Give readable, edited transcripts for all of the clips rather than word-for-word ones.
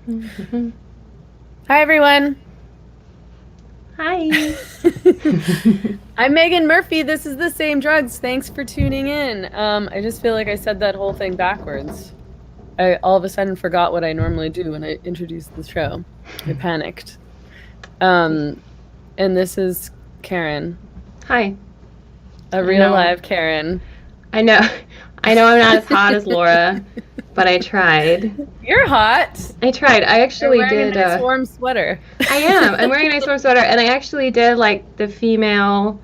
Mm-hmm. Hi, everyone. Hi. I'm Meghan Murphy. This is The Same Drugs. Thanks for tuning in. I just feel like I said that whole thing backwards. I all of a sudden forgot what I normally do when I introduce the show. I panicked. Um, and this is Karen, Hi. a I real know. live Karen. I know. I know I'm not as hot as Laura, but I tried. You're hot. I You're actually wearing a did. nice warm sweater. I am. I'm wearing a nice warm sweater, and I actually did like the female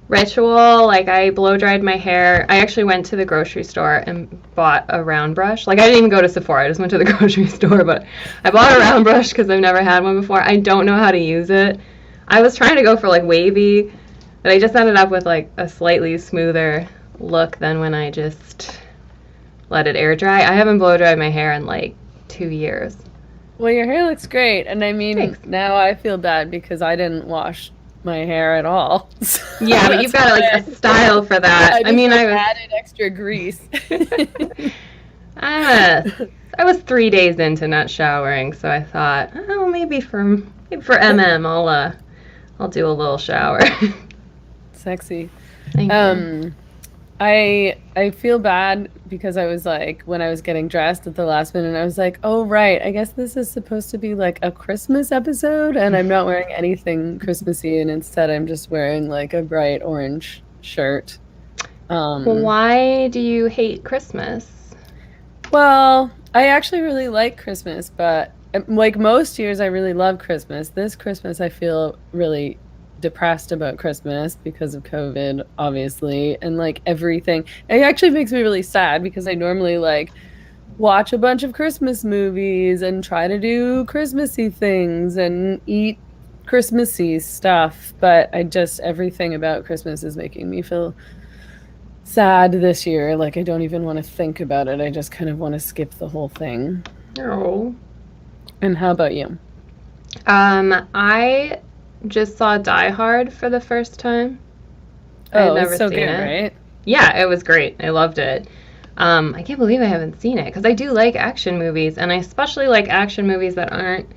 ritual. Like I blow dried my hair. I actually went to the grocery store and bought a round brush. Like I didn't even go to Sephora. I just went to the grocery store, but I bought a round brush because I've never had one before. I don't know how to use it. I was trying to go for like wavy, but I just ended up with like a slightly smoother look than when I just let it air dry. I haven't blow dried my hair in like 2 years. Well, your hair looks great. And I mean, Thanks. now I feel bad because I didn't wash my hair at all. Yeah, but you've That's got why like I a style for that. I I just mean, like I was added extra grease. uh, I was 3 days into not showering, so I thought, oh, maybe for I'll do a little shower. Sexy. Thank you. Um, I feel bad because I was like when I was getting dressed at the last minute, I was like, oh right, I guess this is supposed to be like a Christmas episode, and I'm not wearing anything Christmassy, and instead I'm just wearing like a bright orange shirt. Um, Why do you hate Christmas? Well, I actually really like Christmas, but like most years, I really love Christmas. This Christmas, I feel really depressed about Christmas because of COVID, obviously, and like everything. It actually makes me really sad because I normally like watch a bunch of Christmas movies and try to do Christmassy things and eat Christmassy stuff, but I just everything about Christmas is making me feel sad this year. Like I don't even want to think about it. I just kind of want to skip the whole thing. Oh. And how about you? I just saw Die Hard for the first time. I had Oh, it's never so seen good, it. right? Yeah, it was great. I loved it. I can't believe I haven't seen it because I do like action movies, and I especially like action movies that aren't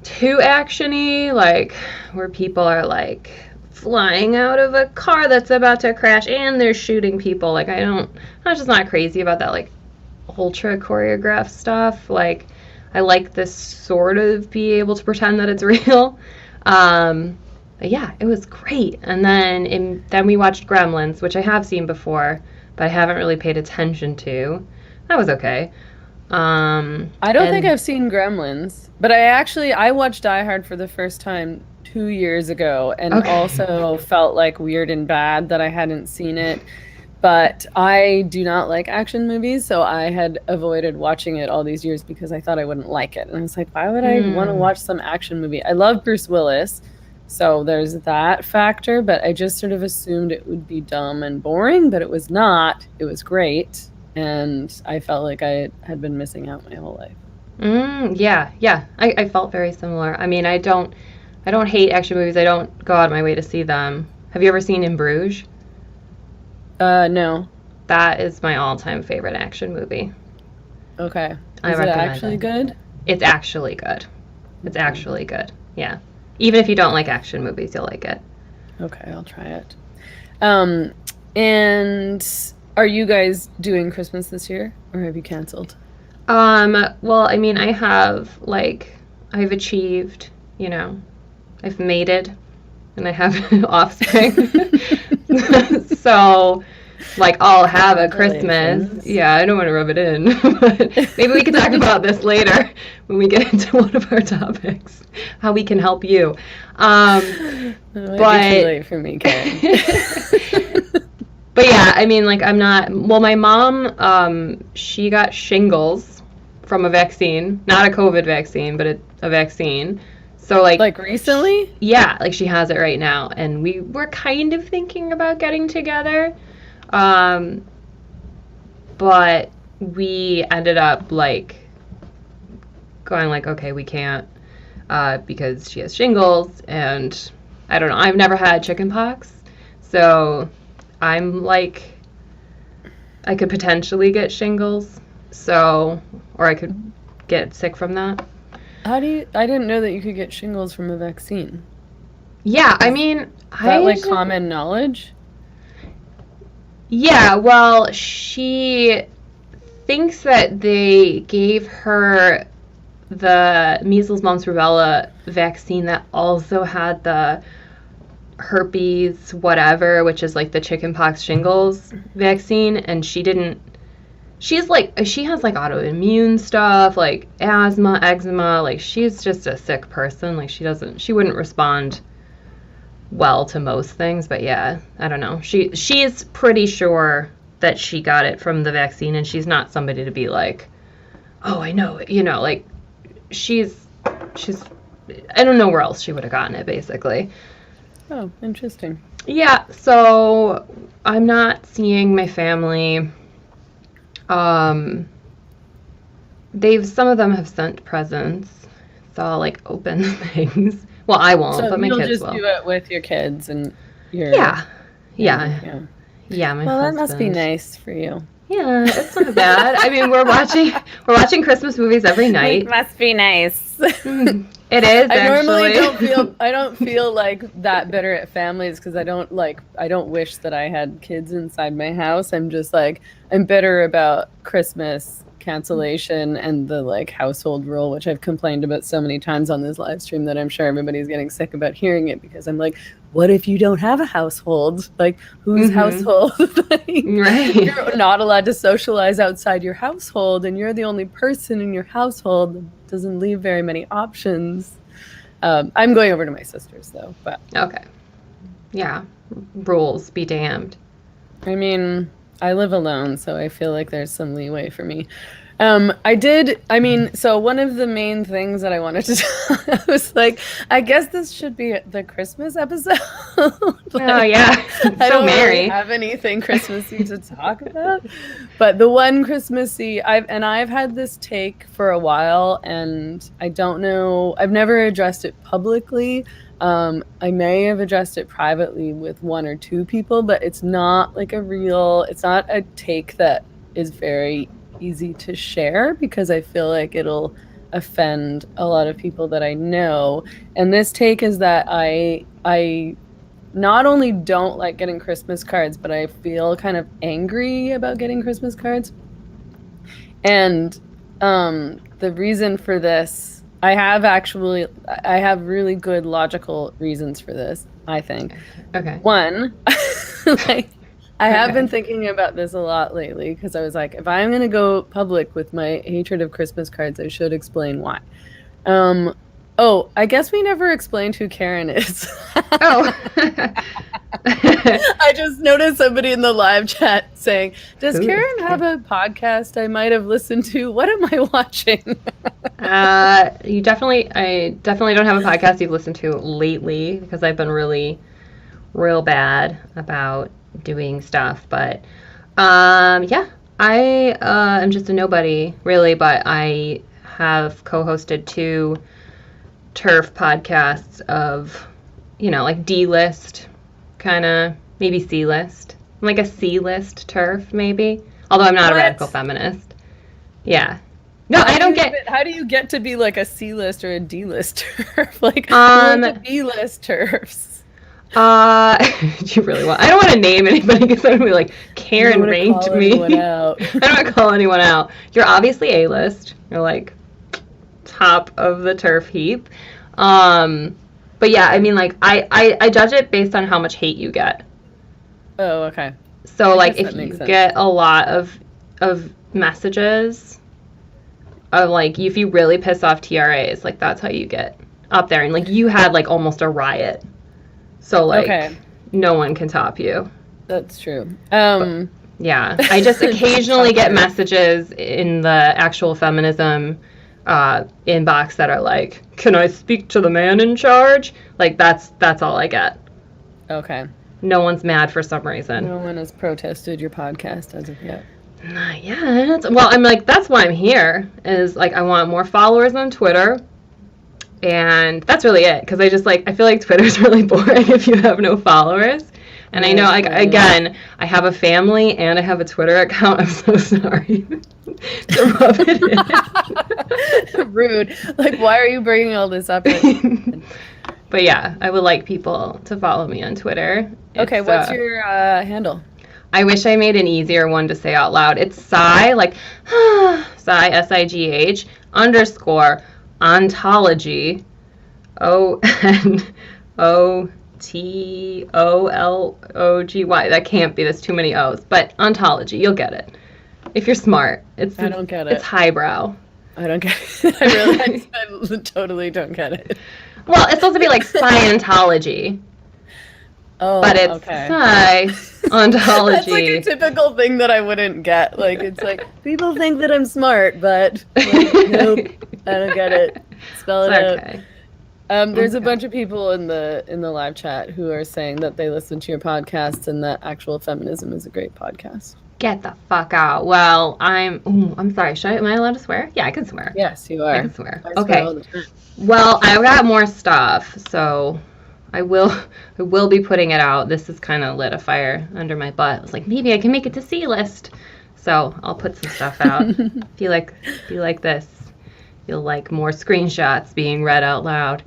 too actiony, like where people are like flying out of a car that's about to crash and they're shooting people. Like I'm just not crazy about that like ultra choreographed stuff. Like I like this sort of be able to pretend that it's real. But yeah, it was great. And then we watched Gremlins, which I have seen before, but I haven't really paid attention to. That was okay. I don't think And I've seen Gremlins, but I watched Die Hard for the first time 2 years ago and okay. also felt like weird and bad that I hadn't seen it. But I do not like action movies, so I had avoided watching it all these years because I thought I wouldn't like it. And I was like, why would I want to Hmm. watch some action movie? I love Bruce Willis, so there's that factor, but I just sort of assumed it would be dumb and boring, but it was not. It was great, and I felt like I had been missing out my whole life. Yeah, yeah. I felt very similar. I mean, I don't hate action movies. I don't go out of my way to see them. Have you ever seen In Bruges? No. That is my all-time favorite action movie. Okay. I Is it recommend actually it. good? It's actually good. It's Okay. actually good. Yeah. Even if you don't like action movies, you'll like it. Okay, I'll try it. Um, and are you guys doing Christmas this year, or have you canceled? Well, I mean, I've achieved, you know, I've mated and I have offspring. So, like, I'll have a Christmas. Congratulations. Yeah, I don't want to rub it in, but maybe we can talk about this later when we get into one of our topics, how we can help you. It might be too But late for me, Karen. But yeah, I mean, like, I'm not. Well, my mom, she got shingles from a vaccine, not a COVID vaccine, but a vaccine. So, like, Like recently? yeah, like she has it right now, and we were kind of thinking about getting together, um, but we ended up like going like, okay, we can't, because she has shingles, and I don't know. I've never had chickenpox, so I'm like I could potentially get shingles. So, or I could get sick from that. I didn't know that you could get shingles from a vaccine. Yeah, I mean, Is that like common knowledge? Yeah, well, she thinks that they gave her the measles, mumps, rubella vaccine that also had the herpes whatever, which is like the chickenpox shingles vaccine, and she has like autoimmune stuff, like asthma, eczema, like she's just a sick person. Like she wouldn't respond well to most things, but yeah, I don't know. She is pretty sure that she got it from the vaccine, and she's not somebody to be like, oh, I know it, like she's I don't know where else she would have gotten it, basically. Oh, interesting. Yeah, so I'm not seeing my family. Some of them have sent presents, so I'll like open things. Well, I won't, So but my you'll kids just will. do it with your kids and your Yeah. My Well, that must be husband. nice for you. Yeah, it's not bad. I mean, we're watching Christmas movies every night. Must be nice. It is. I normally actually. I don't feel like that bitter at families because I don't wish that I had kids inside my house. I'm just like, I'm bitter about Christmas cancellation and the like household rule, which I've complained about so many times on this live stream that I'm sure everybody's getting sick about hearing it, because I'm like, what if you don't have a household? Like, whose household? Like, Right. You're not allowed to socialize outside your household, and you're the only person in your household. That doesn't leave very many options. I'm going over to my sister's though, but Okay. Yeah. Rules be damned. I mean, I live alone, so I feel like there's some leeway for me. So one of the main things that I wanted to I was like, I guess this should be the Christmas episode. Oh yeah. I don't merry. really have anything Christmassy to talk about. But the one Christmassy, I've had this take for a while, and I don't know, I've never addressed it publicly. I may have addressed it privately with one or two people, but it's not like it's not a take that is very easy to share, because I feel like it'll offend a lot of people that I know. And this take is that I not only don't like getting Christmas cards, but I feel kind of angry about getting Christmas cards. And the reason for this, I have really good logical reasons for this, I think. Okay. One, I have been thinking about this a lot lately, because I was like, if I'm going to go public with my hatred of Christmas cards, I should explain why. I guess we never explained who Karen is. Oh. I just noticed somebody in the live chat saying, does Karen have a podcast I might have listened to? What am I watching? I definitely don't have a podcast you've listened to lately, because I've been really real bad about doing stuff. But I am just a nobody, really, but I have co-hosted 2 TERF podcasts of, like D-list, kind of, maybe C-list. I'm like a C-list TERF, maybe. Although I'm not a radical feminist. Yeah. No, I don't get... How do you get to be like a C-list or a D-list TERF? Like, who are the B-list TERFs? Do you really want... I don't want to name anybody, because I'm going to be like, Karen ranked me. I don't want to call anyone out. You're obviously A-list. You're like top of the TERF heap. But yeah, I mean, like, I judge it based on how much hate you get. Oh, okay. So, like, if you get a lot of messages of, like, if you really piss off TRAs, like, that's how you get up there. And, like, you had, like, almost a riot. So, like, no one can top you. That's true. Yeah, I just occasionally get messages in the actual feminism inbox that are like, can I speak to the man in charge? Like, that's all I get. Okay. No one's mad for some reason. No one has protested your podcast as of yet. Not yet. Well, I'm like, that's why I'm here, is like, I want more followers on Twitter. And that's really it, because I feel like Twitter's really boring if you have no followers. And I know, like, again, I have a family and I have a Twitter account. I'm so sorry to rub it rude. Like, why are you bringing all this up? But yeah, I would like people to follow me on Twitter. Okay, what's your handle? I wish I made an easier one to say out loud. It's Sigh, like Sigh, S-I-G-H, _ ontology, ONTOLOGY. That can't be. There's too many O's. But ontology, you'll get it. If you're smart. I don't get it. It's highbrow. I don't get it. I totally don't get it. Well, it's supposed to be like Scientology. Oh, but it's okay. Ontology. That's like a typical thing that I wouldn't get. Like, it's like, people think that I'm smart, but like, nope, I don't get it. Spell it out. There's a bunch of people in the live chat who are saying that they listen to your podcast and that Actual Feminism is a great podcast. Get the fuck out. Well, I'm sorry. Am I allowed to swear? Yeah, I can swear. Yes, you are. I can swear. Okay. Well, I've got more stuff, so I will be putting it out. This has kind of lit a fire under my butt. I was like, maybe I can make it to C-list. So I'll put some stuff out. If you like this, you'll like more screenshots being read out loud.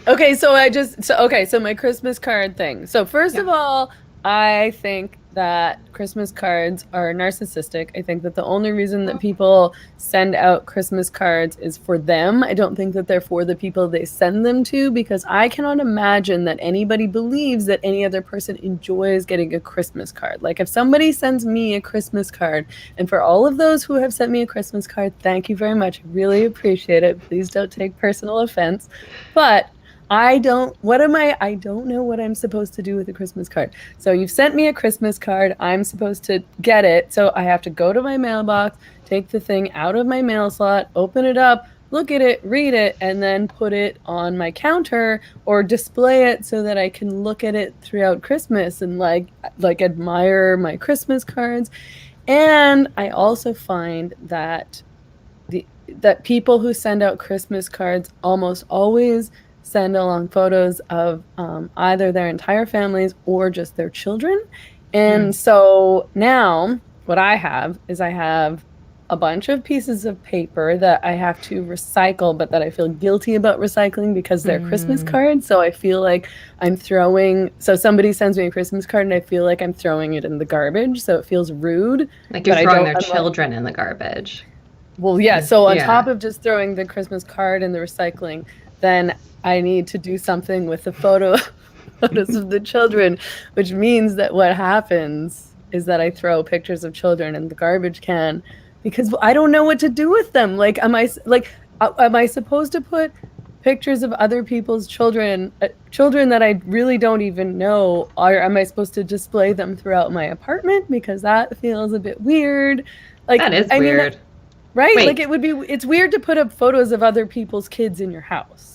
Okay, so my Christmas card thing. So first of all, I think that Christmas cards are narcissistic. I think that the only reason that people send out Christmas cards is for them. I don't think that they're for the people they send them to, because I cannot imagine that anybody believes that any other person enjoys getting a Christmas card. Like, if somebody sends me a Christmas card, and for all of those who have sent me a Christmas card, thank you very much. I really appreciate it. Please don't take personal offense. But I don't know what I'm supposed to do with a Christmas card. So you've sent me a Christmas card. I'm supposed to get it. So I have to go to my mailbox, take the thing out of my mail slot, open it up, look at it, read it, and then put it on my counter or display it so that I can look at it throughout Christmas and like admire my Christmas cards. And I also find that that people who send out Christmas cards almost always send along photos of either their entire families or just their children. And so now what I have is I have a bunch of pieces of paper that I have to recycle, but that I feel guilty about recycling because they're Christmas cards. So I feel like so somebody sends me a Christmas card and I feel like I'm throwing it in the garbage. So it feels rude. Like you're throwing their children in the garbage. Well, yeah. So on top of just throwing the Christmas card in the recycling, then I need to do something with the photos of the children, which means that what happens is that I throw pictures of children in the garbage can because I don't know what to do with them. Like, am I supposed to put pictures of other people's children that I really don't even know, or am I supposed to display them throughout my apartment? Because that feels a bit weird. Like, that is weird. Right? Wait. Like, it's weird to put up photos of other people's kids in your house.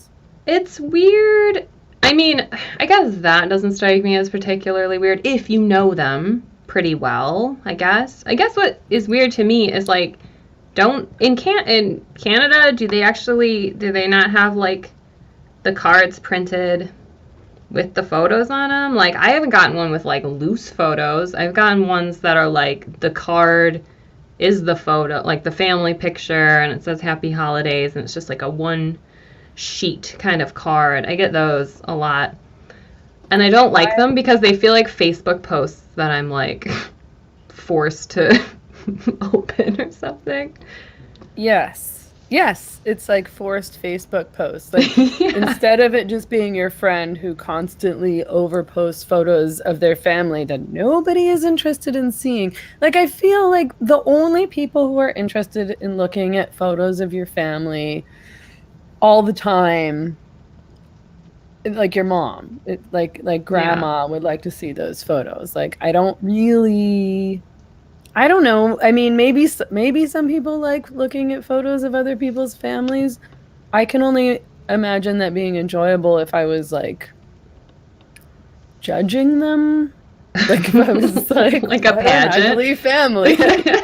It's weird. I mean, I guess that doesn't strike me as particularly weird if you know them pretty well, I guess. I guess what is weird to me is like, in Canada, do they not have like the cards printed with the photos on them? Like, I haven't gotten one with like loose photos. I've gotten ones that are like the card is the photo, like the family picture, and it says Happy Holidays, and it's just like a one sheet kind of card. I get those a lot. And I don't like them because they feel like Facebook posts that I'm like forced to open or something. Yes. It's like forced Facebook posts. Like instead of it just being your friend who constantly overposts photos of their family that nobody is interested in seeing. Like, I feel like the only people who are interested in looking at photos of your family all the time, like your mom, like grandma would like to see those photos. Like, I don't know. I mean, maybe some people like looking at photos of other people's families. I can only imagine that being enjoyable if I was like judging them. Like, if I was like a pageant family.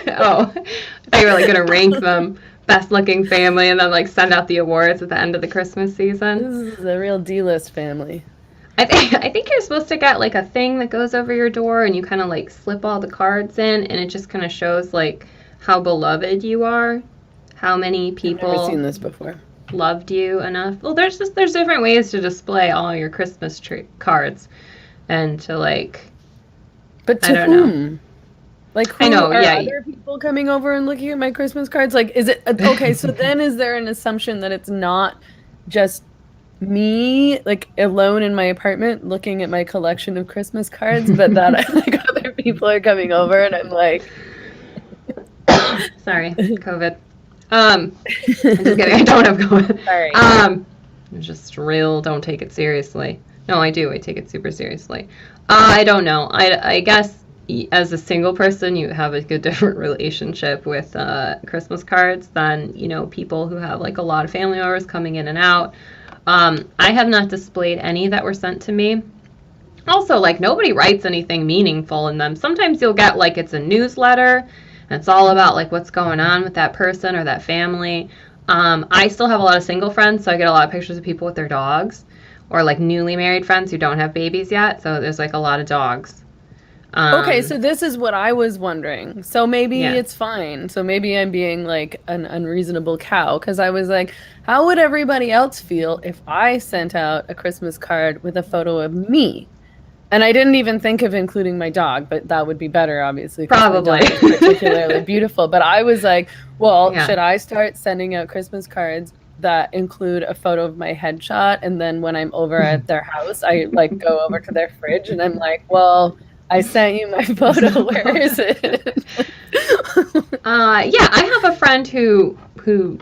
Oh, they were like gonna rank them best looking family and then like send out the awards at the end of the Christmas season. This is a real D-list family. I think you're supposed to get like a thing that goes over your door and you kind of like slip all the cards in and it just kind of shows like how beloved you are, how many I've people never seen this before. loved you enough. Well, there's different ways to display all your Christmas tree cards, and to like. But to I don't whom? know. Like, who I know, are yeah. other people coming over and looking at my Christmas cards? Like, is it okay? So then, is there an assumption that it's not just me, like, alone in my apartment looking at my collection of Christmas cards, but that like other people are coming over, and I'm like, Sorry, COVID. I'm just kidding. I don't have COVID. Sorry. Just real. Don't take it seriously. No, I do. I take it super seriously. I don't know. I guess as a single person, you have a different relationship with Christmas cards than, people who have like a lot of family members coming in and out. I have not displayed any that were sent to me. Also, like, nobody writes anything meaningful in them. Sometimes you'll get like it's a newsletter and it's all about like what's going on with that person or that family. I still have a lot of single friends, so I get a lot of pictures of people with their dogs, or like newly married friends who don't have babies yet, so there's like a lot of dogs. Okay, so this is what I was wondering. So maybe Yeah. it's fine. So maybe I'm being like an unreasonable cow, because I was like, how would everybody else feel if I sent out a Christmas card with a photo of me? And I didn't even think of including my dog, but that would be better, obviously. 'Cause Probably. my dog is particularly beautiful. But I was like, well, Yeah. should I start sending out Christmas cards that include a photo of my headshot? And then when I'm over at their house, I like go over to their fridge and I'm like, well, I sent you my photo. Where is it? Yeah, I have a friend who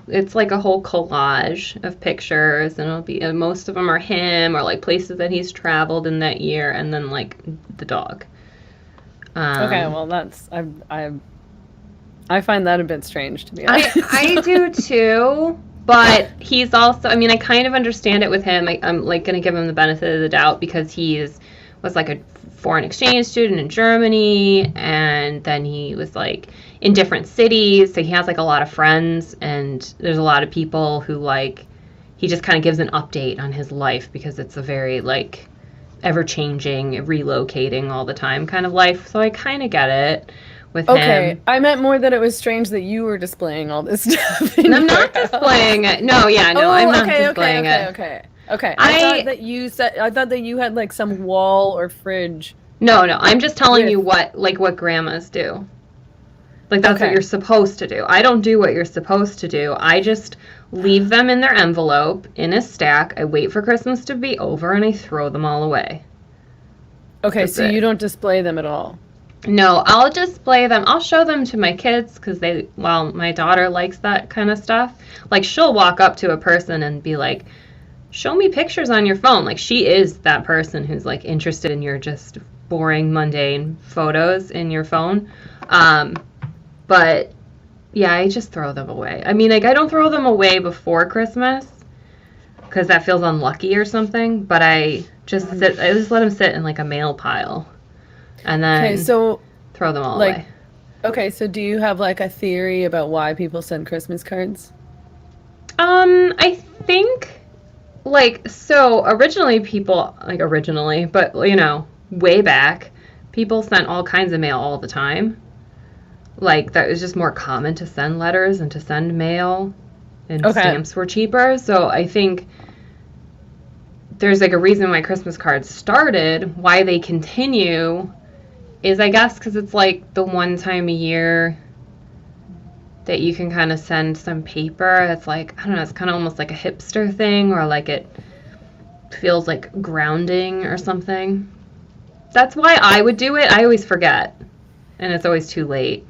it's like a whole collage of pictures, and it'll be most of them are him or like places that he's traveled in that year, and then like the dog. Okay, well that's I find that a bit strange, to be honest. I do too, but he's also, I mean, I kind of understand it with him. I'm like going to give him the benefit of the doubt because was like a foreign exchange student in Germany, and then he was like in different cities, so he has like a lot of friends, and there's a lot of people who like, he just kind of gives an update on his life because it's a very like ever-changing, relocating all the time kind of life, so I kind of get it with him. I meant more that it was strange that you were displaying all this stuff. I'm not displaying it. No, yeah, no, I'm not displaying it. Okay. I thought that you had like some wall or fridge. No, I'm just telling you what grandmas do. Like, that's what you're supposed to do. I don't do what you're supposed to do. I just leave them in their envelope in a stack. I wait for Christmas to be over and I throw them all away. Okay, so you don't display them at all. No, I'll display them. I'll show them to my kids because my daughter likes that kind of stuff. Like, she'll walk up to a person and be like, show me pictures on your phone. Like, she is that person who's like interested in your just boring, mundane photos in your phone. But yeah, I just throw them away. I mean, like, I don't throw them away before Christmas because that feels unlucky or something. But I just let them sit in like a mail pile, and then throw them all away. Okay, so do you have like a theory about why people send Christmas cards? I think originally people but way back, people sent all kinds of mail all the time. Like, that was just more common to send letters and to send mail, and stamps were cheaper. So I think there's like a reason why Christmas cards started. Why they continue is, I guess, because it's like the one time a year that you can kind of send some paper that's like, I don't know, it's kind of almost like a hipster thing, or like it feels like grounding or something. That's why I would do it. I always forget, and it's always too late.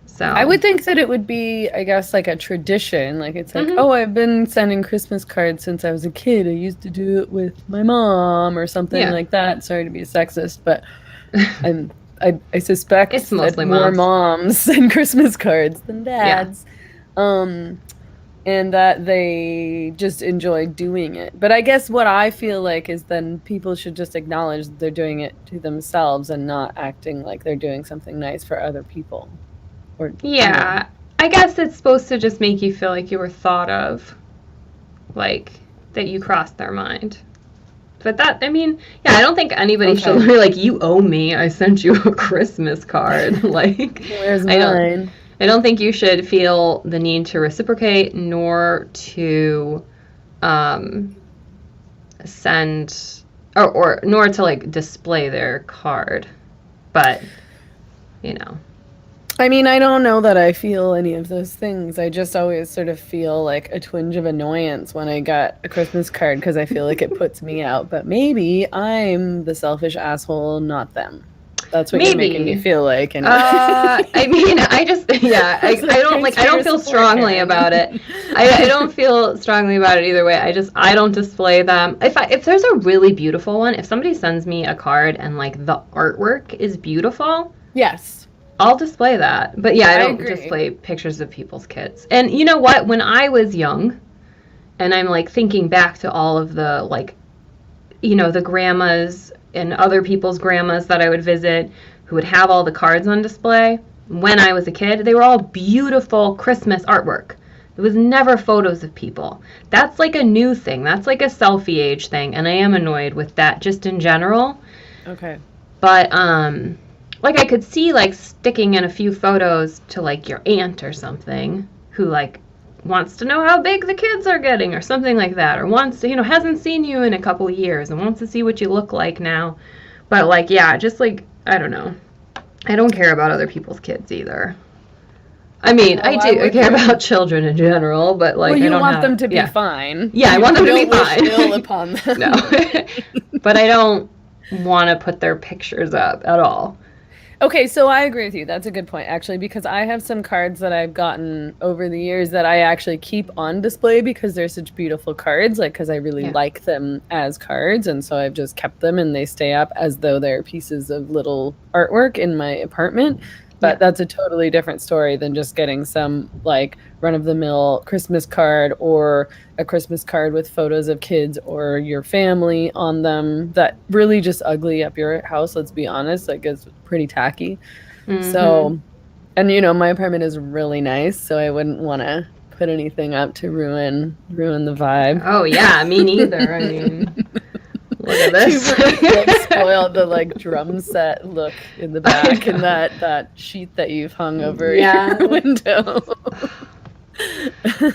So I would think that it would be, I guess, like a tradition. Like, it's like, oh, I've been sending Christmas cards since I was a kid. I used to do it with my mom or something like that. Sorry to be sexist, but I suspect it's mostly that more moms send Christmas cards than dads. Yeah. And that they just enjoy doing it. But I guess what I feel like is then people should just acknowledge that they're doing it to themselves and not acting like they're doing something nice for other people. Or I guess it's supposed to just make you feel like you were thought of, like that you crossed their mind. But that, I mean, I don't think anybody should be like, you owe me, I sent you a Christmas card. Like, where's mine? I don't think you should feel the need to reciprocate nor to send or nor to like display their card. But, you know. I mean, I don't know that I feel any of those things. I just always sort of feel like a twinge of annoyance when I get a Christmas card because I feel like it puts me out. But maybe I'm the selfish asshole, not them. That's what you're making me feel like. And I mean, I don't feel strongly about it. I don't feel strongly about it either way. I don't display them. If there's a really beautiful one, if somebody sends me a card and like the artwork is beautiful, yes, I'll display that. But yeah, I don't agree. display pictures of people's kids. And you know what? When I was young, and I'm like thinking back to all of the like, you know, the grandmas and other people's grandmas that I would visit who would have all the cards on display. When I was a kid, they were all beautiful Christmas artwork. It was never photos of people. That's like a new thing. That's like a selfie age thing. And I am annoyed with that just in general. Okay. But, like I could see like sticking in a few photos to like your aunt or something who like wants to know how big the kids are getting or something like that, or wants to, you know, hasn't seen you in a couple of years and wants to see what you look like now. But like, yeah, just like, I don't know. I don't care about other people's kids either. I mean, I care about children in general, but like, well, you I don't want them to be fine. Yeah, I want them to be fine. Ill upon them. No, but I don't want to put their pictures up at all. Okay, so I agree with you. That's a good point, actually, because I have some cards that I've gotten over the years that I actually keep on display because they're such beautiful cards, like, because I really like them as cards, and so I've just kept them, and they stay up as though they're pieces of little artwork in my apartment. But that's a totally different story than just getting some, like, run-of-the-mill Christmas card or a Christmas card with photos of kids or your family on them that really just ugly up your house, let's be honest. Like, it's pretty tacky. Mm-hmm. So, and, you know, my apartment is really nice, so I wouldn't want to put anything up to ruin the vibe. Oh, yeah, me neither. I mean... Look at this. Like, spoiled the like drum set look in the back and that sheet that you've hung over your window.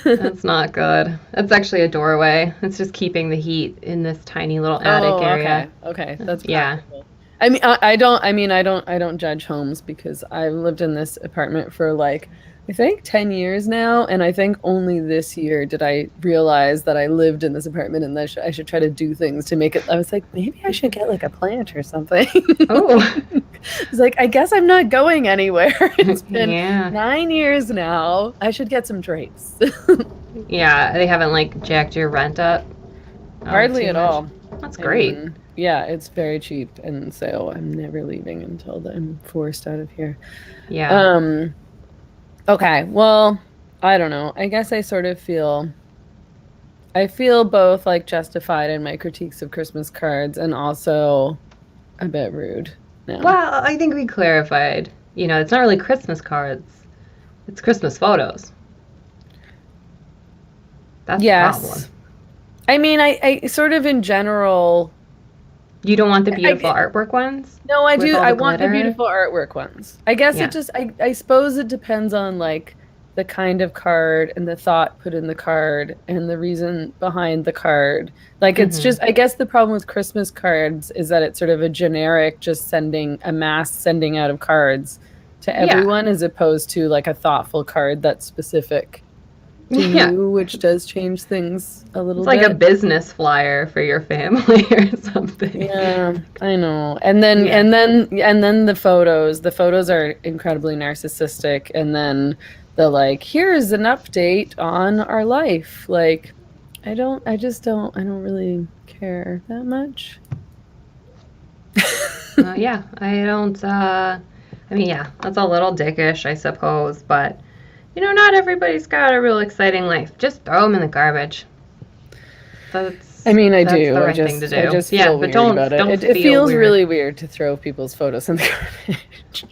That's not good. That's actually a doorway. It's just keeping the heat in this tiny little attic area. Okay, that's practical. I mean, I don't judge homes because I've lived in this apartment for like I think 10 years now, and I think only this year did I realize that I lived in this apartment and that I should try to do things to make it. I was like, maybe I should get like a plant or something. Oh. I was like, I guess I'm not going anywhere. It's been 9 years now. I should get some drapes. Yeah, they haven't like jacked your rent up? Hardly at all. That's great. Yeah, it's very cheap, and so I'm never leaving until I'm forced out of here. Yeah. Okay, well, I don't know. I guess I sort of feel both like justified in my critiques of Christmas cards and also a bit rude now. Well, I think we clarified. You know, it's not really Christmas cards. It's Christmas photos. That's the problem. I mean, I sort of in general... You don't want the beautiful artwork ones? No, I do. I want the beautiful artwork ones. I guess it just, I suppose it depends on like the kind of card and the thought put in the card and the reason behind the card. Like it's just, I guess the problem with Christmas cards is that it's sort of a generic, just sending out of cards to everyone as opposed to like a thoughtful card that's specific to you, which does change things a little bit. It's like a business flyer for your family or something. Yeah, I know. And then the photos are incredibly narcissistic, and then the like, here's an update on our life. Like, I don't really care that much. Yeah, I don't, I mean, yeah, that's a little dickish, I suppose, but you know, not everybody's got a real exciting life. Just throw them in the garbage. I do. The right thing to do. I just feel weird about it. It feels really weird to throw people's photos in the garbage.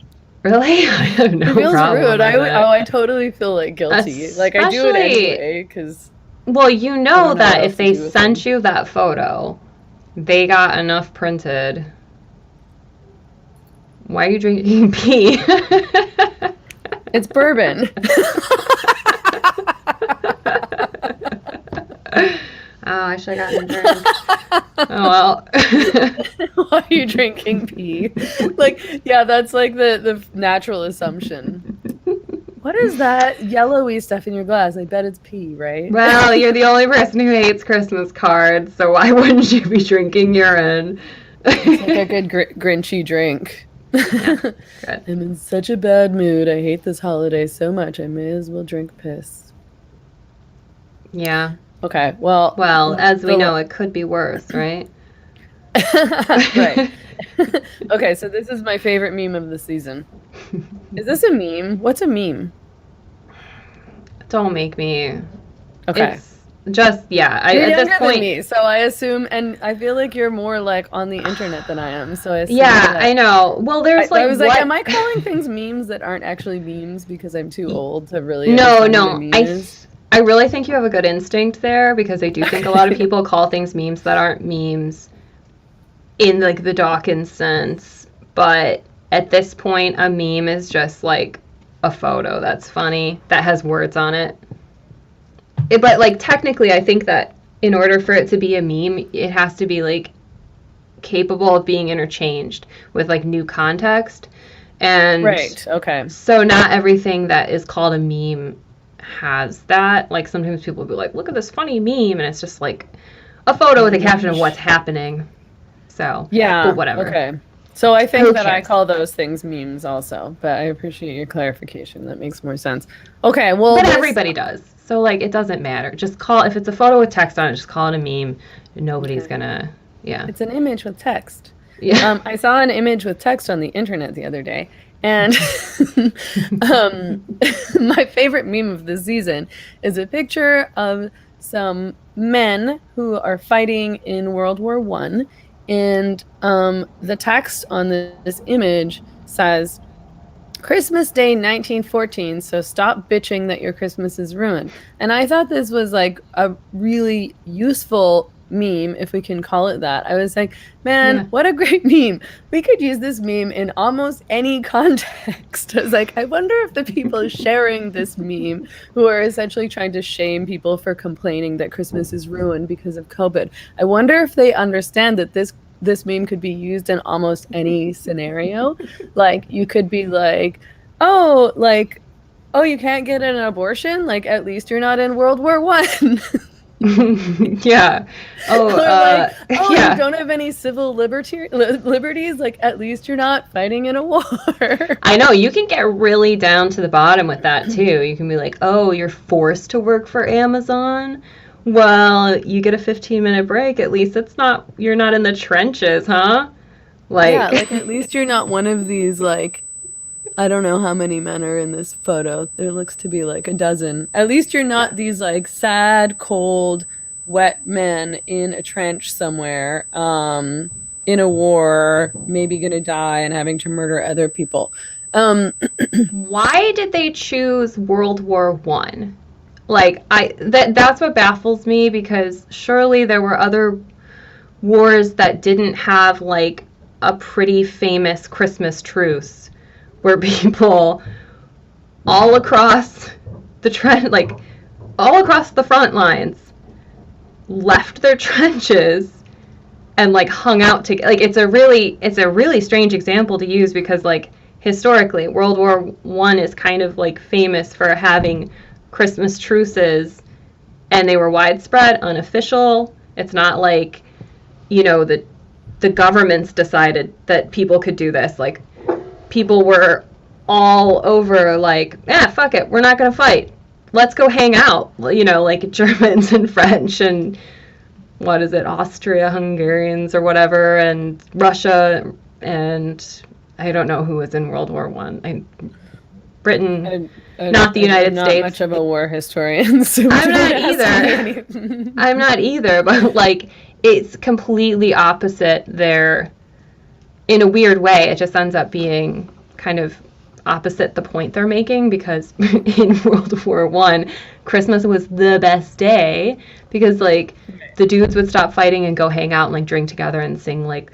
Really? I have no problem. It feels rude. I totally feel like guilty. Especially, like I do it anyway because. Well, you know that if they sent you that photo, they got enough printed. Why are you drinking pee? It's bourbon. Oh, I should have gotten a drink. Oh, well. Why are you drinking pee? Like, yeah, that's like the natural assumption. What is that yellowy stuff in your glass? I bet it's pee, right? Well, you're the only person who hates Christmas cards, so why wouldn't you be drinking urine? It's like a good grinchy drink. Yeah, good. I'm in such a bad mood. I hate this holiday so much. I may as well drink piss. Yeah. Okay, well... Well, as we know, it could be worse, right? Right. Okay, so this is my favorite meme of the season. Is this a meme? What's a meme? Don't make me. Okay. It's just, yeah. You're At younger this point, than me, so I assume, and I feel like you're more like on the internet than I am, so I assume yeah, that I know. Well, there's I was what? like, am I calling things memes that aren't actually memes because I'm too old to really No, understand no. what a meme is? I really think you have a good instinct there because I do think a lot of people call things memes that aren't memes in like the Dawkins sense. But at this point, a meme is just like a photo that's funny that has words on it. But like technically, I think that in order for it to be a meme, it has to be like capable of being interchanged with like new context. And Right, okay. so not everything that is called a meme has that. Like sometimes people will be like, look at this funny meme, and it's just like a photo with a caption of what's happening. So Yeah, but whatever. okay. So I think Who that I cares? call those things memes also, but I appreciate your clarification. That makes more sense. Okay, well, But this- everybody does. So like it doesn't matter. Just call if it's a photo with text on it, just call it a meme. Nobody's gonna it's an image with text. yeah. I saw an image with text on the internet the other day, and my favorite meme of the season is a picture of some men who are fighting in World War I, and the text on this image says, Christmas Day 1914, so stop bitching that your Christmas is ruined. And I thought this was like a really useful meme, if we can call it that. I was like, man, Yeah. what a great meme. We could use this meme in almost any context. I was like, I wonder if the people sharing this meme, who are essentially trying to shame people for complaining that Christmas is ruined because of COVID, I wonder if they understand that this meme could be used in almost any scenario. Like, you could be like, oh, you can't get an abortion? Like, at least you're not in World War I. Yeah. Oh, Like, oh, yeah. you don't have any civil liberties? Like, at least you're not fighting in a war. I know, you can get really down to the bottom with that too. You can be like, oh, you're forced to work for Amazon? Well, you get a 15-minute break. At least you're not in the trenches, huh? Like, Yeah, like, at least you're not one of these, like, I don't know how many men are in this photo. There looks to be like a dozen. At least you're not these like sad, cold, wet men in a trench somewhere, in a war, maybe gonna die and having to murder other people. why did they choose World War One? Like, that's what baffles me because surely there were other wars that didn't have like a pretty famous Christmas truce where people all across like all across the front lines left their trenches and like hung out together. Like it's a really strange example to use because like historically World War One is kind of like famous for having Christmas truces, and they were widespread, unofficial. It's not like, you know, the governments decided that people could do this. Like people were all over like, fuck it, we're not gonna fight. Let's go hang out. You know, like Germans and French and what is it, Austria-Hungarians or whatever, and Russia, and I don't know who was in World War One. Britain, not the United States. Not much of a war historian. So I'm not either. I'm not either, but like it's completely opposite there in a weird way. It just ends up being kind of opposite the point they're making because in World War One, Christmas was the best day because like the dudes would stop fighting and go hang out and like drink together and sing like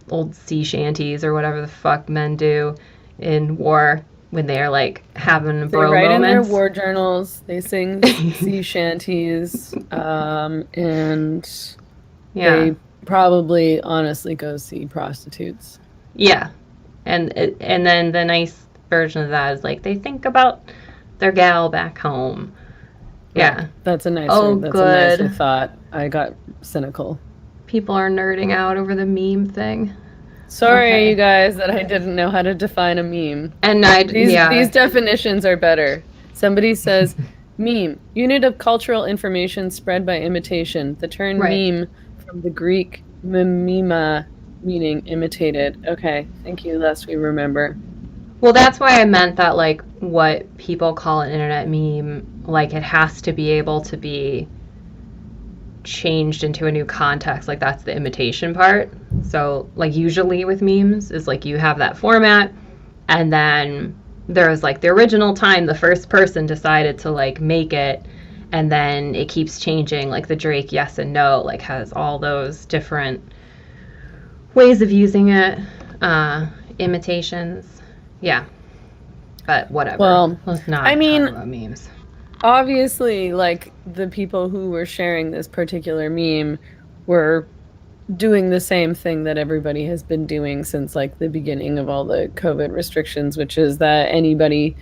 old sea shanties or whatever the fuck men do in war when they're like having They bro write in their moments. war journals. They sing sea shanties, and Yeah. they probably honestly go see prostitutes. Yeah. And then the nice version of that is like they think about their gal back home. Yeah. Right. That's a Oh, nicer good. thought. I got cynical. People are nerding out over the meme thing. Sorry, Okay. you guys, that I didn't know how to define a meme. And These definitions are better. Somebody says, meme, unit of cultural information spread by imitation. The term right. meme from the Greek mimema, meaning imitated. Okay, thank you, lest we remember. Well, that's why I meant that, like, what people call an internet meme, like, it has to be able to be changed into a new context. Like, that's the imitation part. So, like, usually with memes is, like, you have that format, and then there's, like, the original time the first person decided to, like, make it, and then it keeps changing. Like, the Drake yes and no, like, has all those different ways of using it, imitations. Yeah. But whatever. Well, let's not I mean, talk about memes. Obviously, like, the people who were sharing this particular meme were doing the same thing that everybody has been doing since, like, the beginning of all the COVID restrictions, which is that anybody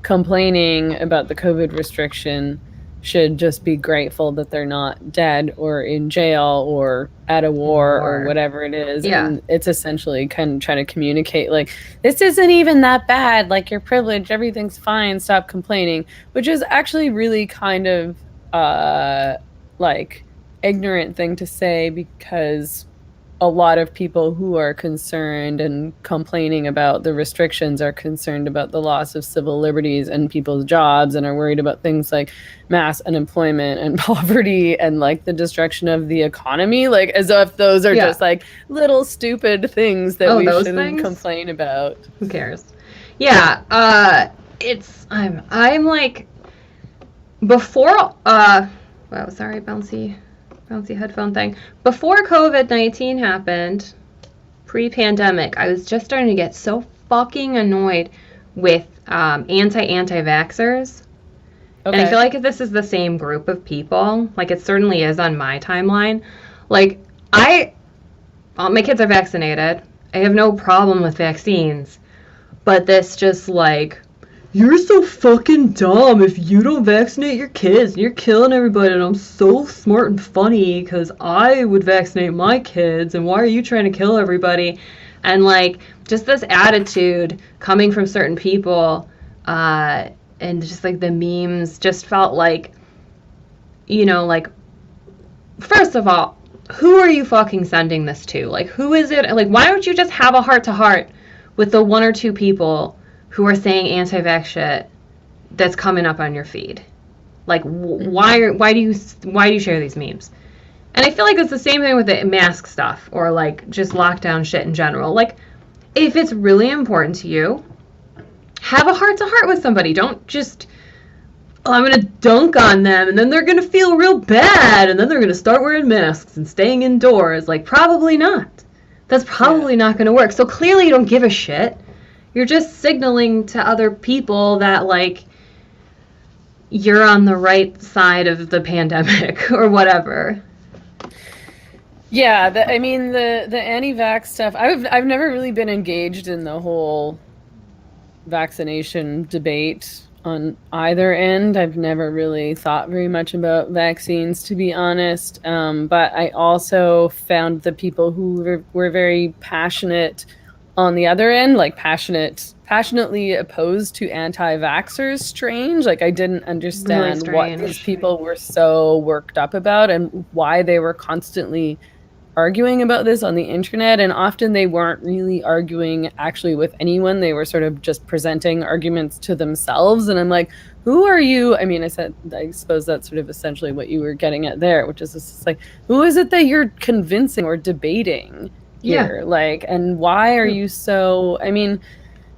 complaining about the COVID restriction should just be grateful that they're not dead or in jail or at a war or whatever it is. Yeah. And it's essentially kind of trying to communicate, like, this isn't even that bad. Like, you're privileged. Everything's fine. Stop complaining, which is actually really kind of like ignorant thing to say, because a lot of people who are concerned and complaining about the restrictions are concerned about the loss of civil liberties and people's jobs, and are worried about things like mass unemployment and poverty and, like, the destruction of the economy, like, as if those are just, like, little stupid things that we shouldn't complain about. Who cares? Yeah. I'm like, before, wow, sorry, bouncy headphone thing. Before COVID-19 happened, pre-pandemic, I was just starting to get so fucking annoyed with anti-vaxxers. Okay. And I feel like this is the same group of people. Like, it certainly is on my timeline. Like, all my kids are vaccinated. I have no problem with vaccines. But this just, like, you're so fucking dumb if you don't vaccinate your kids. You're killing everybody, and I'm so smart and funny because I would vaccinate my kids, and why are you trying to kill everybody? And, like, just this attitude coming from certain people, and just, like, the memes just felt like, you know, like, first of all, who are you fucking sending this to? Like, who is it? Like, why don't you just have a heart-to-heart with the one or two people who are saying anti-vax shit that's coming up on your feed? Like, why do you share these memes? And I feel like it's the same thing with the mask stuff, or, like, just lockdown shit in general. Like, if it's really important to you, have a heart-to-heart with somebody. Don't just, I'm going to dunk on them, and then they're going to feel real bad, and then they're going to start wearing masks and staying indoors. Like, probably not. That's probably not going to work. So clearly you don't give a shit. You're just signaling to other people that, like, you're on the right side of the pandemic or whatever. Yeah, the anti-vax stuff, I've never really been engaged in the whole vaccination debate on either end. I've never really thought very much about vaccines, to be honest. But I also found the people who were very passionate on the other end, like passionately opposed to anti-vaxxers, strange. Like, I didn't understand what these people were so worked up about and why they were constantly arguing about this on the internet. And often they weren't really arguing actually with anyone. They were sort of just presenting arguments to themselves. And I'm like, who are you? I mean, I suppose that's sort of essentially what you were getting at there, which is just like, who is it that you're convincing or debating here? Yeah. Like, and why are you so, I mean,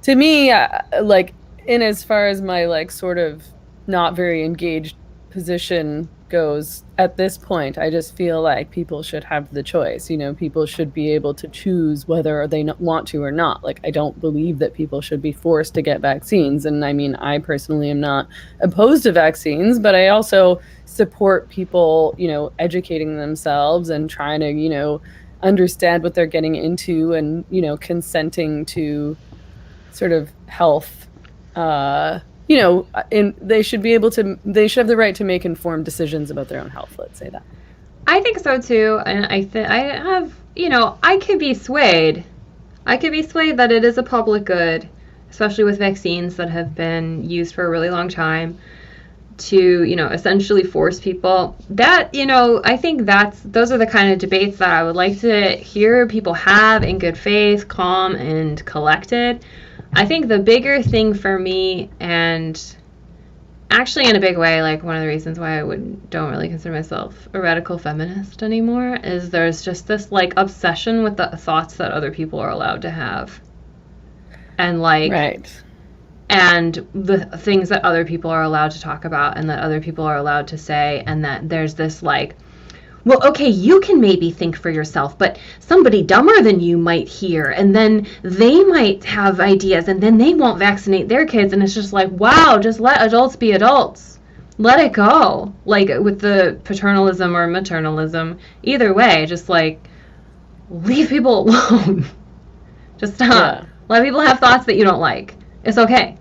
to me, like, in as far as my, like, sort of not very engaged position goes at this point, I just feel like people should have the choice. You know, people should be able to choose whether they want to or not. Like, I don't believe that people should be forced to get vaccines. And I mean, I personally am not opposed to vaccines, but I also support people, you know, educating themselves and trying to, you know, understand what they're getting into and, you know, consenting to sort of health, you know, and they should have the right to make informed decisions about their own health, let's say that. I think so too, and I have, you know, I could be swayed. I could be swayed that it is a public good, especially with vaccines that have been used for a really long time, to, you know, essentially force people. That, you know, I think those are the kind of debates that I would like to hear people have in good faith, calm and collected. I think the bigger thing for me, and actually in a big way, like one of the reasons why I don't really consider myself a radical feminist anymore, is there's just this like obsession with the thoughts that other people are allowed to have. And like, right. And the things that other people are allowed to talk about and that other people are allowed to say, and that there's this like, well, okay, you can maybe think for yourself, but somebody dumber than you might hear, and then they might have ideas, and then they won't vaccinate their kids, and it's just like, wow, just let adults be adults. Let it go. Like, with the paternalism or maternalism, either way, just like, leave people alone. Just stop. Yeah. Let people have thoughts that you don't like. It's okay.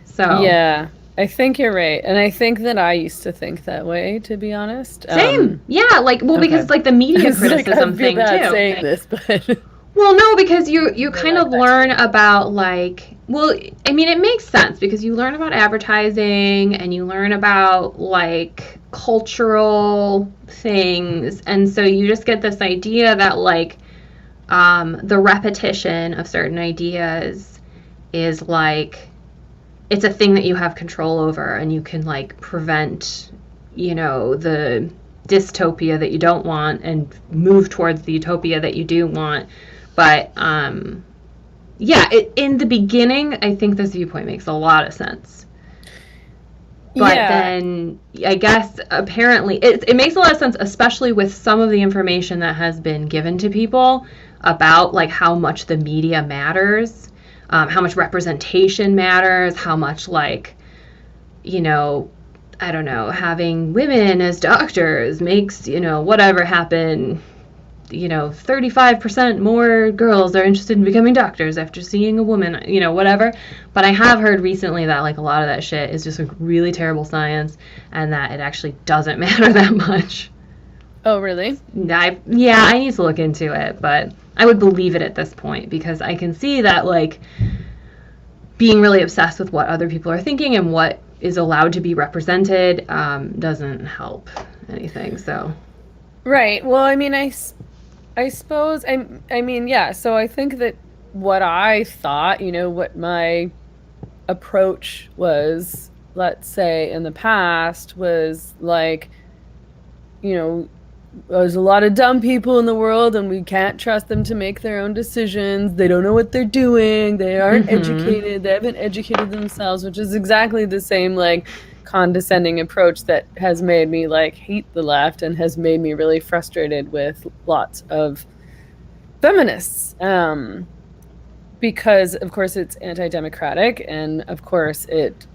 So. Yeah. I think you're right. And I think that I used to think that way, to be honest. Same. Yeah, like, well, because like the media criticism thing too. Saying this, but well, no, because you kind of learn about like, well, I mean, it makes sense because you learn about advertising and you learn about like cultural things, and so you just get this idea that like the repetition of certain ideas is like, it's a thing that you have control over, and you can like prevent, you know, the dystopia that you don't want and move towards the utopia that you do want. But yeah, in the beginning, I think this viewpoint makes a lot of sense. But then I guess apparently it makes a lot of sense, especially with some of the information that has been given to people about like how much the media matters. How much representation matters, how much, like, you know, I don't know, having women as doctors makes, you know, whatever happen, you know, 35% more girls are interested in becoming doctors after seeing a woman, you know, whatever. But I have heard recently that, like, a lot of that shit is just, like, really terrible science, and that it actually doesn't matter that much. Oh, really? I need to look into it, but I would believe it at this point, because I can see that, like, being really obsessed with what other people are thinking and what is allowed to be represented doesn't help anything, so. Right. Well, I mean, I suppose, I mean, yeah, so I think that what I thought, you know, what my approach was, let's say, in the past was, like, you know, there's a lot of dumb people in the world, and we can't trust them to make their own decisions. They don't know what they're doing. They aren't educated. They haven't educated themselves, which is exactly the same, like, condescending approach that has made me, like, hate the left and has made me really frustrated with lots of feminists. Because, of course, it's anti-democratic, and, of course, it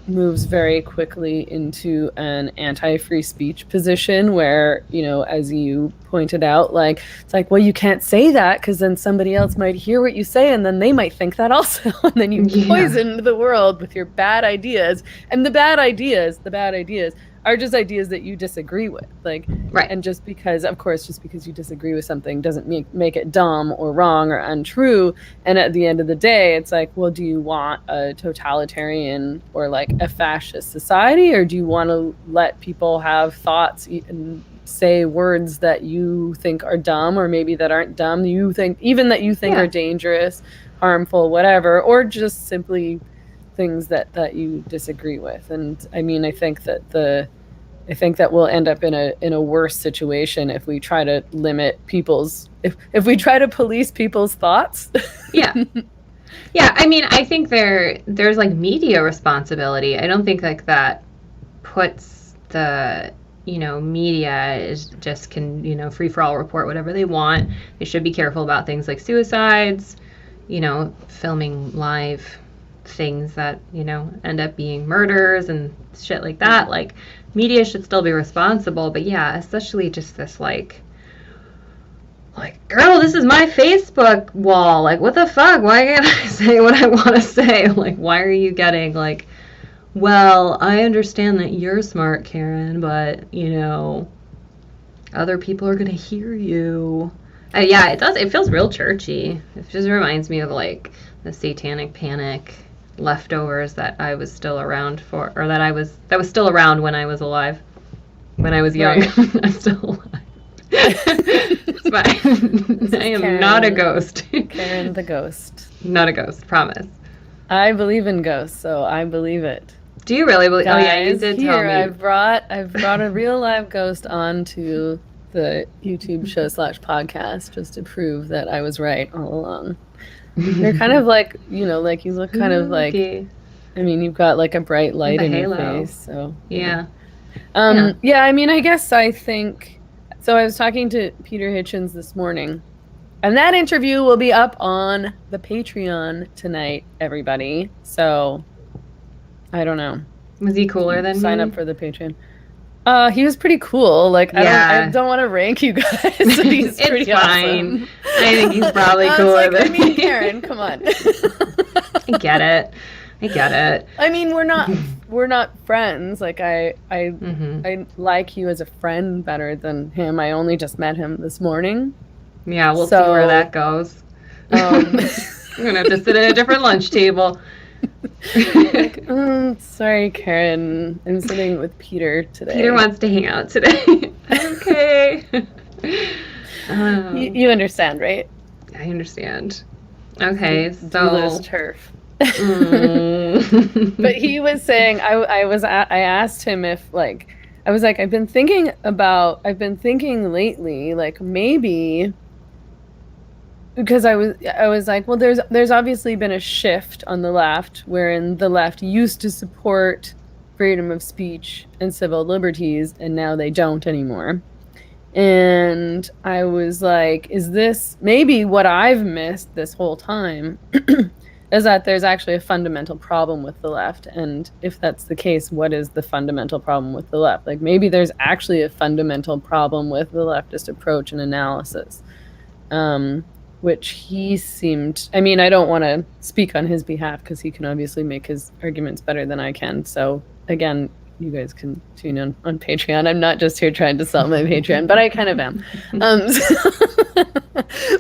moves very quickly into an anti-free speech position where, you know, as you pointed out, like, it's like, well, you can't say that because then somebody else might hear what you say and then they might think that also. And then you poison the world with your bad ideas. And the bad ideas are just ideas that you disagree with. Like, right. And just because, of course, just because you disagree with something doesn't make it dumb or wrong or untrue. And at the end of the day, it's like, well, do you want a totalitarian or like a fascist society, or do you want to let people have thoughts and say words that you think are dumb, or maybe that aren't dumb, you think are dangerous, harmful, whatever, or just simply things that you disagree with? And I mean, I think that we'll end up in a worse situation if we try to limit people's, if we try to police people's thoughts. Yeah. I mean, I think there's like media responsibility. I don't think like that puts the media is just can free for all report whatever they want. They should be careful about things like suicides, filming live things that end up being murders and shit like that. Like, media should still be responsible, but yeah, especially just this like, girl, this is my Facebook wall. Like, what the fuck? Why can't I say what I want to say? Like, why are you getting like, well, I understand that you're smart, Karen, but other people are gonna hear you. Yeah, it does. It feels real churchy. It just reminds me of like the Satanic Panic leftovers that I was still around for, or that was still around when I was alive, when I was young. Right. I'm still alive. It's fine. I am Karen, not a ghost. Karen the ghost. Not a ghost, promise. I believe in ghosts, so I believe it. Do you really believe? Guys, oh yeah, you did tell me. I've brought a real live ghost onto the YouTube show /podcast just to prove that I was right all along. You're kind of like, like you look kind of like, I mean, you've got like a bright light in your face, so. Yeah. Yeah, I mean, I guess I think, so I was talking to Peter Hitchens this morning, and that interview will be up on the Patreon tonight, everybody. So, I don't know. Was he cooler than Sign up for the Patreon. He was pretty cool. Like, I don't want to rank you guys. But he's pretty fine. Awesome. I think he's probably cooler than me. Karen, come on. I get it. I mean, we're not friends. Like, I like you as a friend better than him. I only just met him this morning. Yeah, we'll see where that goes. I'm gonna have to sit at a different lunch table. Sorry, Karen. I'm sitting with Peter today. Peter wants to hang out today. Okay. You understand, right? I understand. Okay, so Doula's turf. But he was saying, I asked him if, like, I was like, I've been thinking lately, like, maybe, because I was like, well, there's obviously been a shift on the left, wherein the left used to support freedom of speech and civil liberties, and now they don't anymore. And I was like, is this maybe what I've missed this whole time? Is that there's actually a fundamental problem with the left, and if that's the case, what is the fundamental problem with the left? Like, maybe there's actually a fundamental problem with the leftist approach and analysis, which he seemed, I mean, I don't want to speak on his behalf because he can obviously make his arguments better than I can. So again, you guys can tune in on Patreon. I'm not just here trying to sell my Patreon, but I kind of am.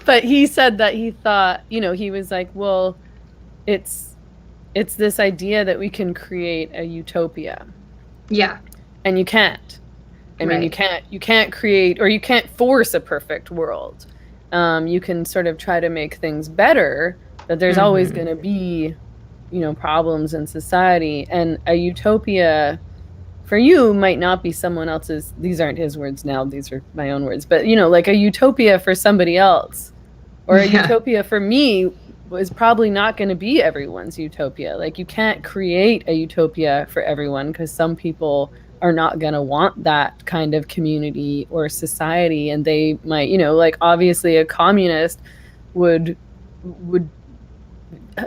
But he said that he thought, he was like, well, it's this idea that we can create a utopia. Yeah. And you can't. I mean, you can't create, or you can't force a perfect world. You can sort of try to make things better, but there's always going to be, problems in society. And a utopia for you might not be someone else's. These aren't his words now. These are my own words. But, like a utopia for somebody else, or a utopia for me, is probably not going to be everyone's utopia. Like, you can't create a utopia for everyone, because some people are not going to want that kind of community or society, and they might, like, obviously a communist would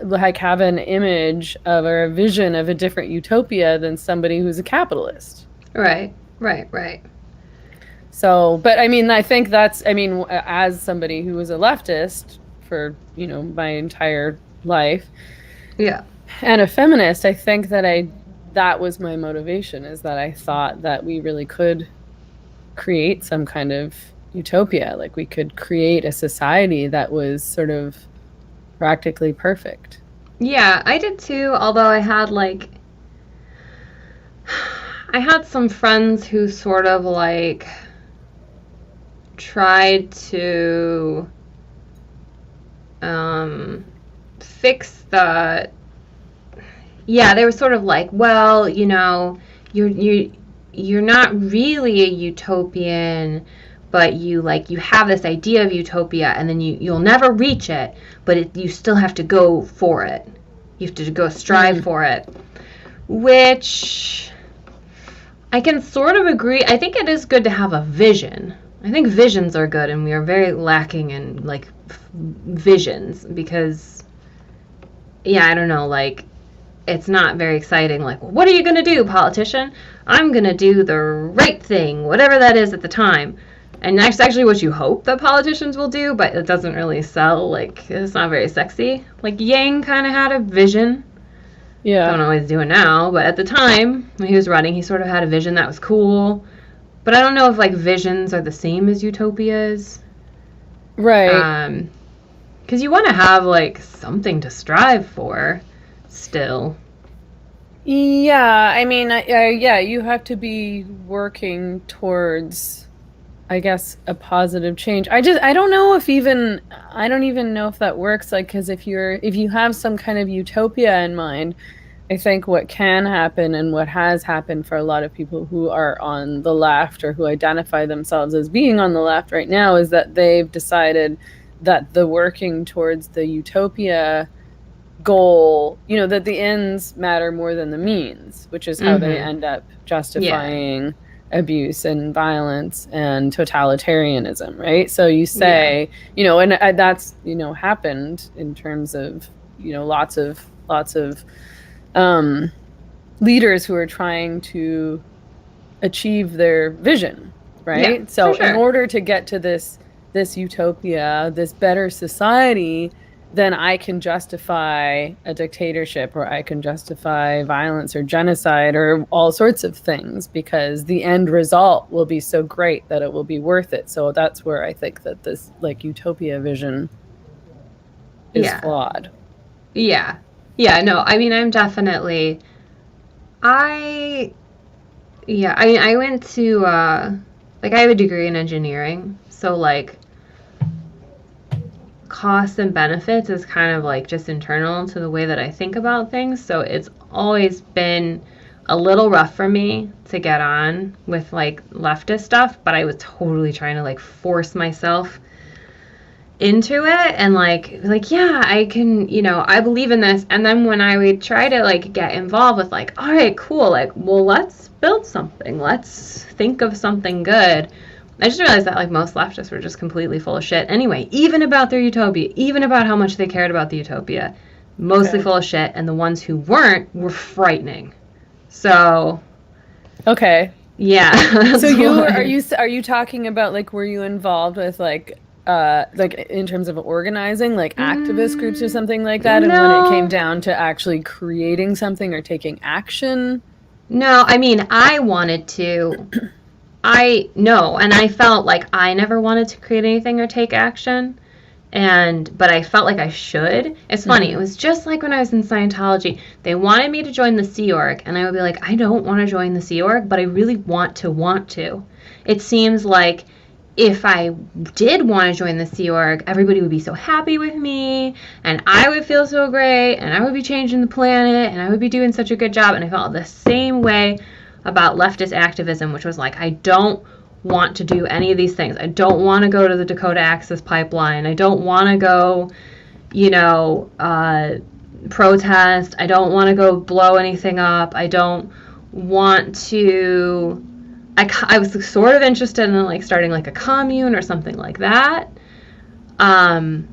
like have an image of, or a vision of, a different utopia than somebody who's a capitalist. Right. So, but I mean, I think that's, as somebody who was a leftist for, my entire life. Yeah. And a feminist, I think that that was my motivation, is that I thought that we really could create some kind of utopia. Like, we could create a society that was sort of practically perfect. Yeah, I did too, although I had some friends who sort of like tried to fix the, they were sort of like, well, you're not really a utopian, but you have this idea of utopia, and then you'll never reach it, but you still have to go for it. You have to go strive for it, which I can sort of agree. I think it is good to have a vision. I think visions are good, and we are very lacking in, like, visions because, yeah, I don't know, like, it's not very exciting. Like, what are you going to do, politician? I'm going to do the right thing, whatever that is at the time. And that's actually what you hope that politicians will do, but it doesn't really sell. Like, it's not very sexy. Like, Yang kind of had a vision. Yeah. Don't know what he's doing now, but at the time when he was running, he sort of had a vision that was cool. But I don't know if, like, visions are the same as utopias. Right. Because you want to have, like, something to strive for still. Yeah, I mean, yeah, you have to be working towards, I guess, a positive change. I don't know if even, I don't even know if that works. Like, because if you have some kind of utopia in mind, I think what can happen and what has happened for a lot of people who are on the left or who identify themselves as being on the left right now is that they've decided that the working towards the utopia goal, that the ends matter more than the means, which is how they end up justifying abuse and violence and totalitarianism, right? So you say, and that's, happened in terms of, lots of leaders who are trying to achieve their vision, right? Yeah, so for sure. In order to get to this utopia, this better society, then I can justify a dictatorship, or I can justify violence or genocide or all sorts of things, because the end result will be so great that it will be worth it. So that's where I think that this, like, utopia vision is flawed. Yeah. Yeah, no, I mean, I'm definitely, I went to, like, I have a degree in engineering, so, like, costs and benefits is kind of, like, just internal to the way that I think about things, so it's always been a little rough for me to get on with, like, leftist stuff, but I was totally trying to, like, force myself into it and like yeah, I can, I believe in this. And then when I would try to, like, get involved with, like, all right, cool, like, well, let's build something, let's think of something good, I just realized that, like, most leftists were just completely full of shit anyway, even about their utopia, even about how much they cared about the utopia. Mostly full of shit, and the ones who weren't were frightening. So okay, yeah. So are you talking about, like, were you involved with, like in terms of organizing, like, activist groups or something like that? And when it came down to actually creating something or taking action? No, I mean, I wanted to. And I felt like I never wanted to create anything or take action. But I felt like I should. It's funny. It was just like when I was in Scientology. They wanted me to join the Sea Org, and I would be like, I don't want to join the Sea Org, but I really want to. It seems like if I did want to join the Sea Org, everybody would be so happy with me, and I would feel so great, and I would be changing the planet, and I would be doing such a good job. And I felt the same way about leftist activism, which was like, I don't want to do any of these things. I don't want to go to the Dakota Access Pipeline. I don't want to go, protest. I don't want to go blow anything up. I don't want to... I was sort of interested in, like, starting, like, a commune or something like that. But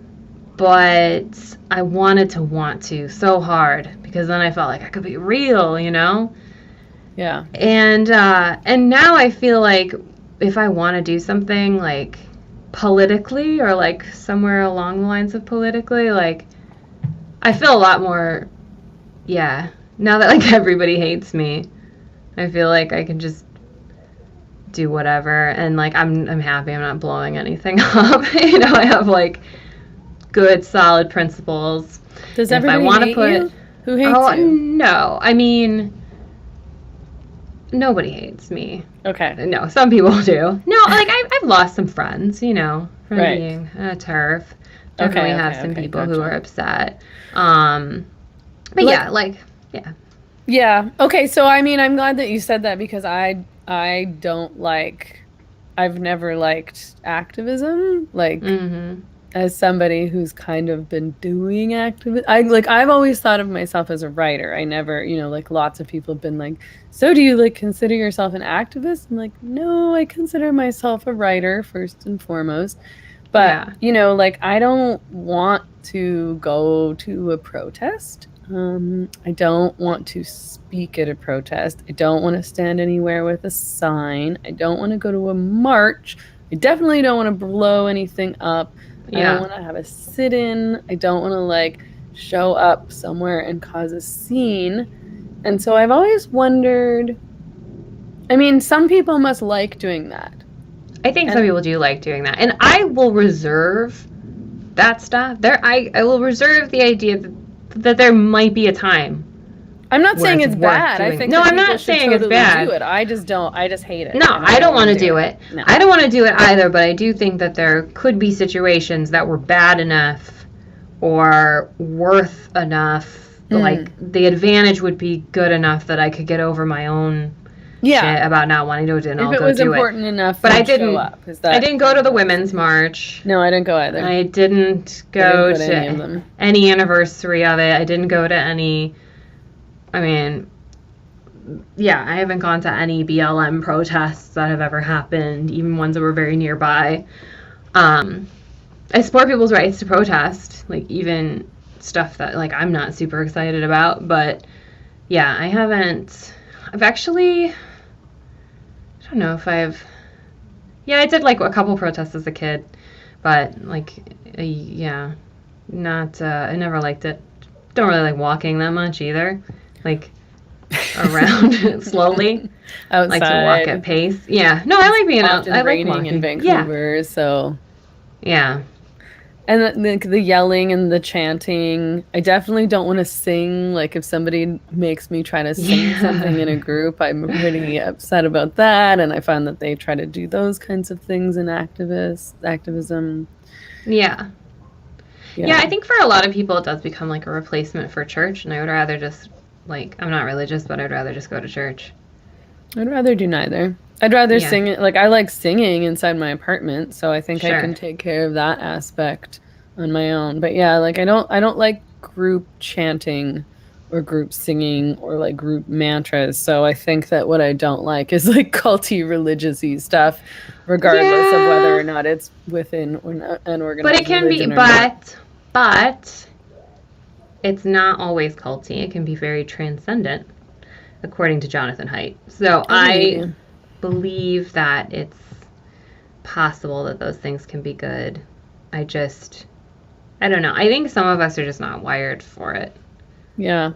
I wanted to so hard, because then I felt like I could be real, Yeah. And now I feel like if I want to do something, like, politically, or, like, somewhere along the lines of politically, like, I feel a lot more, now that, like, everybody hates me, I feel like I can just do whatever, and, like, I'm happy I'm not blowing anything up. I have, like, good solid principles. Does everybody hate you? Who hates you? No, I mean, nobody hates me. Okay. No, some people do. No, like, I've lost some friends, from being a TERF. Definitely have some people who are upset. But yeah. Okay, so I mean, I'm glad that you said that, because I've never liked activism. Like, as somebody who's kind of been doing I've always thought of myself as a writer. I never, like lots of people have been like, so do you like consider yourself an activist? I'm like, no, I consider myself a writer first and foremost. But, like I don't want to go to a protest. I don't want to speak at a protest. I don't want to stand anywhere with a sign. I don't want to go to a march. I definitely don't want to blow anything up. I don't want to have a sit-in. I don't want to like show up somewhere and cause a scene. And so I've always wondered, I mean, some people must like doing that. I think some people do like doing that. And I will reserve that stuff. I will reserve the idea that there might be a time. I'm not saying it's bad. I think I'm not saying it's bad. Do it. I just hate it. No, I don't want to do it. No. I don't want to do it either, but I do think that there could be situations that were bad enough or worth enough. Like the advantage would be good enough that I could get over my own shit about not wanting to do it, and I'll go do it. If it was important enough, but I didn't. I didn't go to the women's march. No, I didn't go either. I didn't go to any anniversary of it. I didn't go to any. I mean, I haven't gone to any BLM protests that have ever happened, even ones that were very nearby. I support people's rights to protest, like even stuff that like I'm not super excited about, but I've actually, I don't know if I did like a couple protests as a kid, but like, I never liked it. Don't really like walking that much either. Like around slowly. Outside. Like to walk at pace. Yeah. No, I like being out. I like walking in Vancouver, so. Yeah. And the yelling and the chanting. I definitely don't want to sing. Like if somebody makes me try to sing something in a group, I'm really upset about that. And I find that they try to do those kinds of things in activism. Yeah. Yeah, I think for a lot of people it does become like a replacement for church, and I would rather just like, I'm not religious, but I'd rather just go to church. I'd rather do neither. I'd rather sing it. Like I like singing inside my apartment, so I think I can take care of that aspect on my own. But yeah, like I don't like group chanting or group singing or like group mantras. So I think that what I don't like is like culty religious-y stuff, regardless of whether or not it's within an organized. But it can be, but it's not always culty. It can be very transcendent, according to Jonathan Haidt. So I believe that it's possible that those things can be good. I don't know. I think some of us are just not wired for it. Yeah.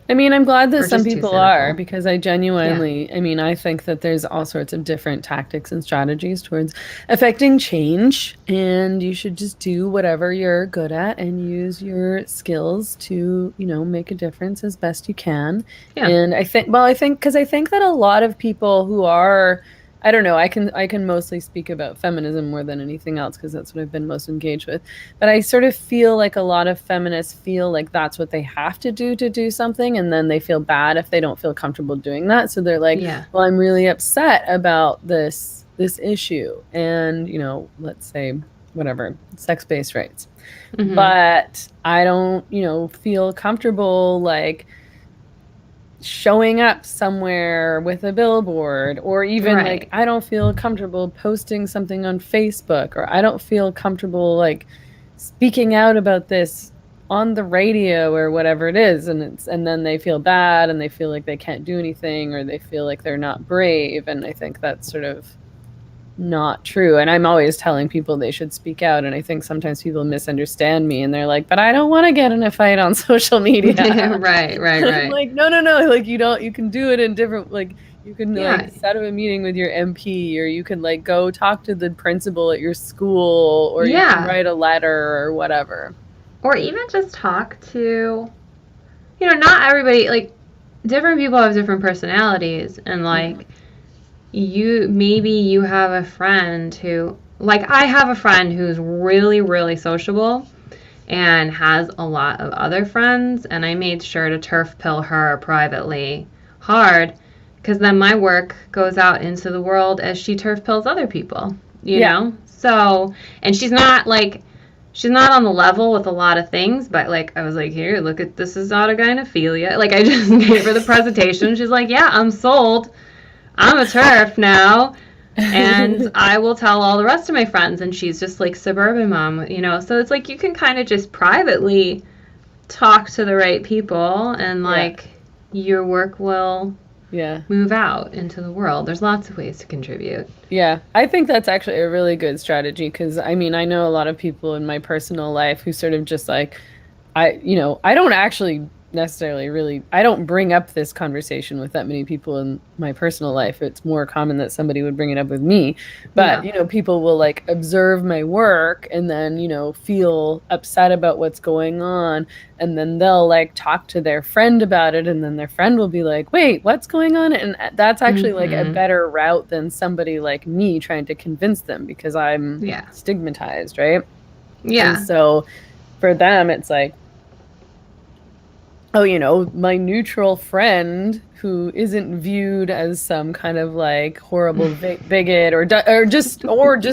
I mean, I'm glad that some people are, because I genuinely, I mean, I think that there's all sorts of different tactics and strategies towards affecting change, and you should just do whatever you're good at and use your skills to, make a difference as best you can. Yeah. And I think that a lot of people who are, I don't know, I can mostly speak about feminism more than anything else because that's what I've been most engaged with. But I sort of feel like a lot of feminists feel like that's what they have to do something, and then they feel bad if they don't feel comfortable doing that. So they're like, well, I'm really upset about this issue, and let's say whatever, sex-based rights. Mm-hmm. But I don't, feel comfortable like showing up somewhere with a billboard, or even like I don't feel comfortable posting something on Facebook, or I don't feel comfortable like speaking out about this on the radio or whatever it is, and then they feel bad and they feel like they can't do anything, or they feel like they're not brave, and I think that's sort of not true. And I'm always telling people they should speak out, and I think sometimes people misunderstand me and they're like, but I don't want to get in a fight on social media. right Like no, like you can do it in different, like you can like set up a meeting with your MP, or you can like go talk to the principal at your school, or you can write a letter or whatever, or even just talk to, not everybody, like different people have different personalities, and like you have a friend who, like I have a friend who's really, really sociable and has a lot of other friends, and I made sure to turf pill her privately hard, because then my work goes out into the world as she turf pills other people, you know? So, and she's not like she's not on the level with a lot of things, but like I was like, here, look at this is autogynephilia. Like I just gave her the presentation. She's like, yeah, I'm sold. I'm a TERF now. And I will tell all the rest of my friends. And she's just like suburban mom, you know. So it's like you can kind of just privately talk to the right people, and like your work will move out into the world. There's lots of ways to contribute. Yeah, I think that's actually a really good strategy, because I mean, I know a lot of people in my personal life who sort of just like, I don't actually necessarily really, I don't bring up this conversation with that many people in my personal life. It's more common that somebody would bring it up with me, but people will like observe my work and then, feel upset about what's going on. And then they'll like talk to their friend about it. And then their friend will be like, wait, what's going on? And that's actually like a better route than somebody like me trying to convince them, because I'm stigmatized. Right. Yeah. And so for them, it's like, oh, my neutral friend who isn't viewed as some kind of like horrible bigot or just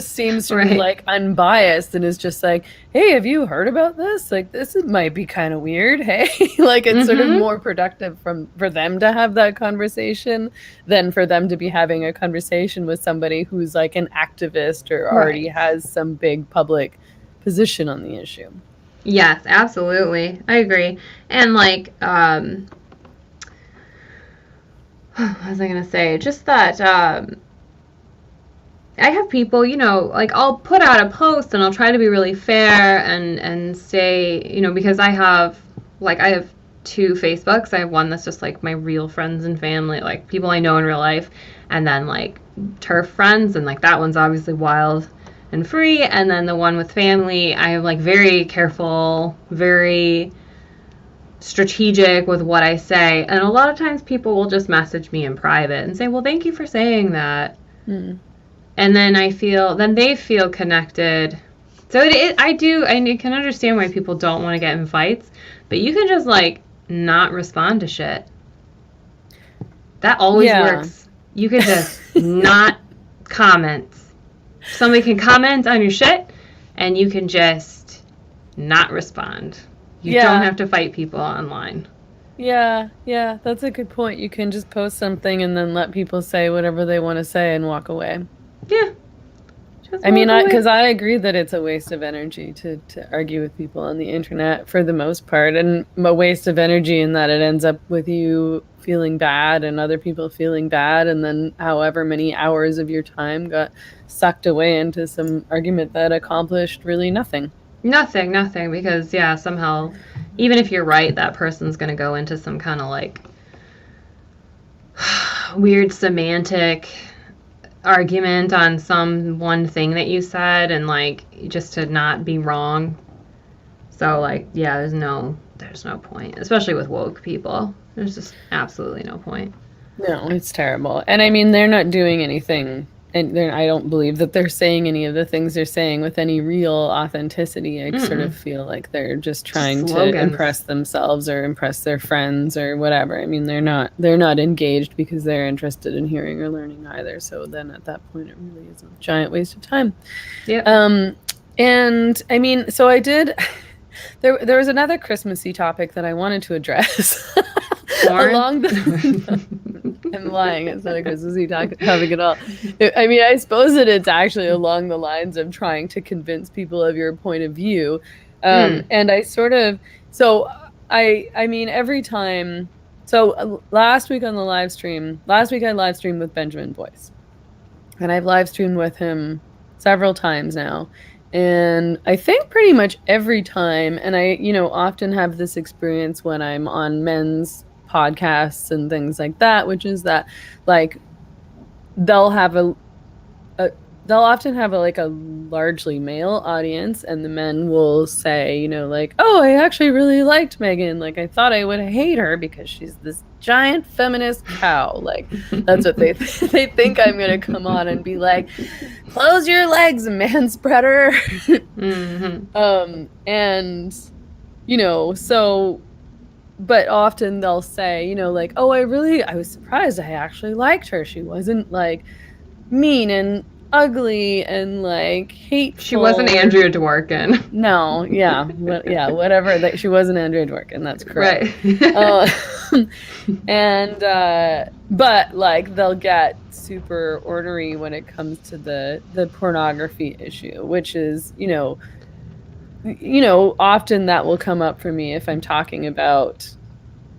seems to be like unbiased and is just like, hey, have you heard about this? Like, this might be kind of weird. Hey, like it's sort of more productive for them to have that conversation than for them to be having a conversation with somebody who's like an activist or already has some big public position on the issue. Yes, absolutely. I agree. And like, what was I going to say? Just that I have people, like I'll put out a post and I'll try to be really fair and say, because I have 2 Facebooks. I have one that's just like my real friends and family, like people I know in real life, and then like TERF friends, and like that one's obviously wild and free, and then the one with family, I am like very careful, very strategic with what I say, and a lot of times people will just message me in private and say, well, thank you for saying that. And then they feel connected. So I can understand why people don't want to get in fights, but you can just like not respond to shit. That always works. You can just not comment. Somebody can comment on your shit, and you can just not respond. You don't have to fight people online. Yeah, that's a good point. You can just post something and then let people say whatever they want to say and walk away. Yeah. Because I agree that it's a waste of energy to argue with people on the internet for the most part, and a waste of energy in that it ends up with you feeling bad and other people feeling bad, and then however many hours of your time got sucked away into some argument that accomplished really nothing. Nothing, because somehow, even if you're right, that person's going to go into some kind of like weird semantic argument on some one thing that you said, and like just to not be wrong. So like, there's no point, especially with woke people. There's just absolutely no point. No, it's terrible. And I mean, they're not doing anything, and I don't believe that they're saying any of the things they're saying with any real authenticity. I sort of feel like they're just trying to impress themselves or impress their friends or whatever. I mean, they're not engaged because they're interested in hearing or learning either. So then at that point, it really is a giant waste of time. Yeah. And I mean, so I did. There was another Christmassy topic that I wanted to address. Along the I'm lying. It's not a Christmassy topic at all. I suppose that it's actually along the lines of trying to convince people of your point of view. And I sort of, every time. So last week I live streamed with Benjamin Boyce, and I've live streamed with him several times now. And I think pretty much every time, and I, often have this experience when I'm on men's podcasts and things like that, which is that like they'll often have a largely male audience, and the men will say, like, oh, I actually really liked Meghan. Like, I thought I would hate her because she's this giant feminist cow. Like, that's what they they think I'm going to come on and be like, close your legs, man spreader. And, so, but often they'll say, like, oh, I was surprised. I actually liked her. She wasn't like mean and ugly and like hateful. She wasn't Andrea Dworkin. No, yeah, whatever. That she wasn't Andrea Dworkin. That's correct. Right. But like they'll get super ornery when it comes to the pornography issue, which is often that will come up for me if I'm talking about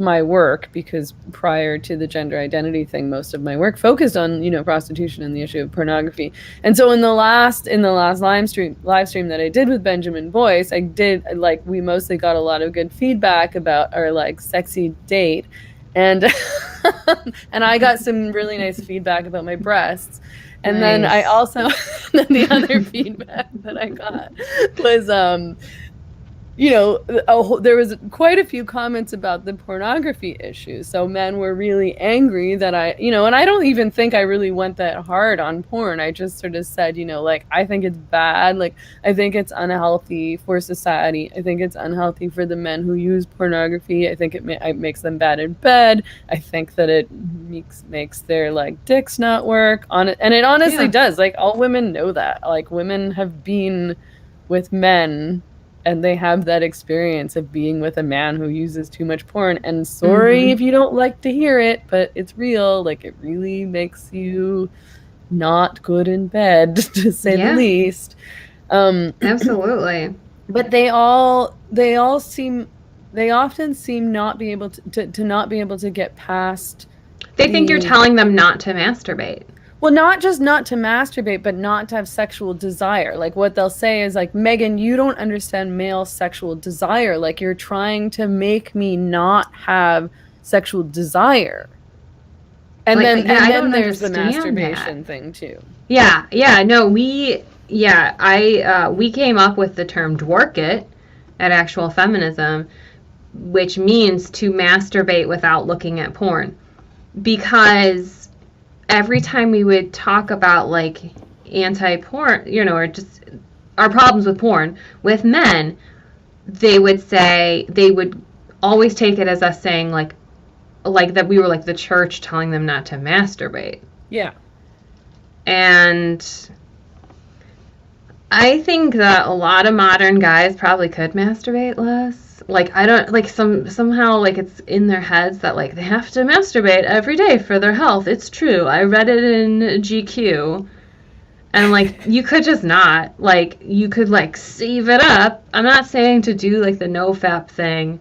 my work, because prior to the gender identity thing, most of my work focused on prostitution and the issue of pornography. And so in the last live stream that I did with Benjamin Boyce, we mostly got a lot of good feedback about our like sexy date, and and I got some really nice feedback about my breasts. And then I also then the other feedback that I got was there was quite a few comments about the pornography issue. So men were really angry that and I don't even think I really went that hard on porn. I just sort of said, like, I think it's bad. Like, I think it's unhealthy for society. I think it's unhealthy for the men who use pornography. I think it makes them bad in bed. I think that it makes their like dicks not work on it. And it honestly does. Like, all women know that. Like, women have been with men and they have that experience of being with a man who uses too much porn. And sorry if you don't like to hear it, but it's real. Like, it really makes you not good in bed, to say the least. Absolutely. But they often seem not be able to not be able to get past. They think you're telling them not to masturbate. Well, not just not to masturbate, but not to have sexual desire. Like, what they'll say is like, Megan, you don't understand male sexual desire. Like, you're trying to make me not have sexual desire. And then there's the masturbation thing too. Yeah. No, we came up with the term dwork it at Actual Feminism, which means to masturbate without looking at porn. Because every time we would talk about like anti-porn, or just our problems with porn with men, they would always take it as us saying like that we were like the church telling them not to masturbate. Yeah. And I think that a lot of modern guys probably could masturbate less. Like, I don't, like, somehow, like, it's in their heads that, like, they have to masturbate every day for their health. It's true. I read it in GQ. And, like, you could just not. Like, you could, like, save it up. I'm not saying to do, like, the no-fap thing.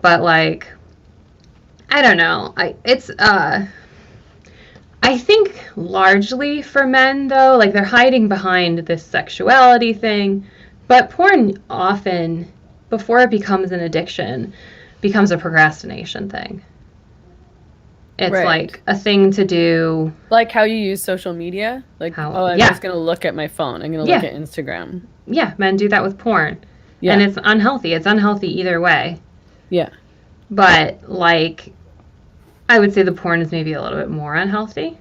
But, like, I don't know. I think largely for men, though, like, they're hiding behind this sexuality thing. But porn often, before it becomes an addiction, becomes a procrastination thing. It's like a thing to do. Like how you use social media? Like, I'm just going to look at my phone. I'm going to look at Instagram. Yeah, men do that with porn. Yeah. And it's unhealthy. It's unhealthy either way. Yeah. But, like, I would say the porn is maybe a little bit more unhealthy.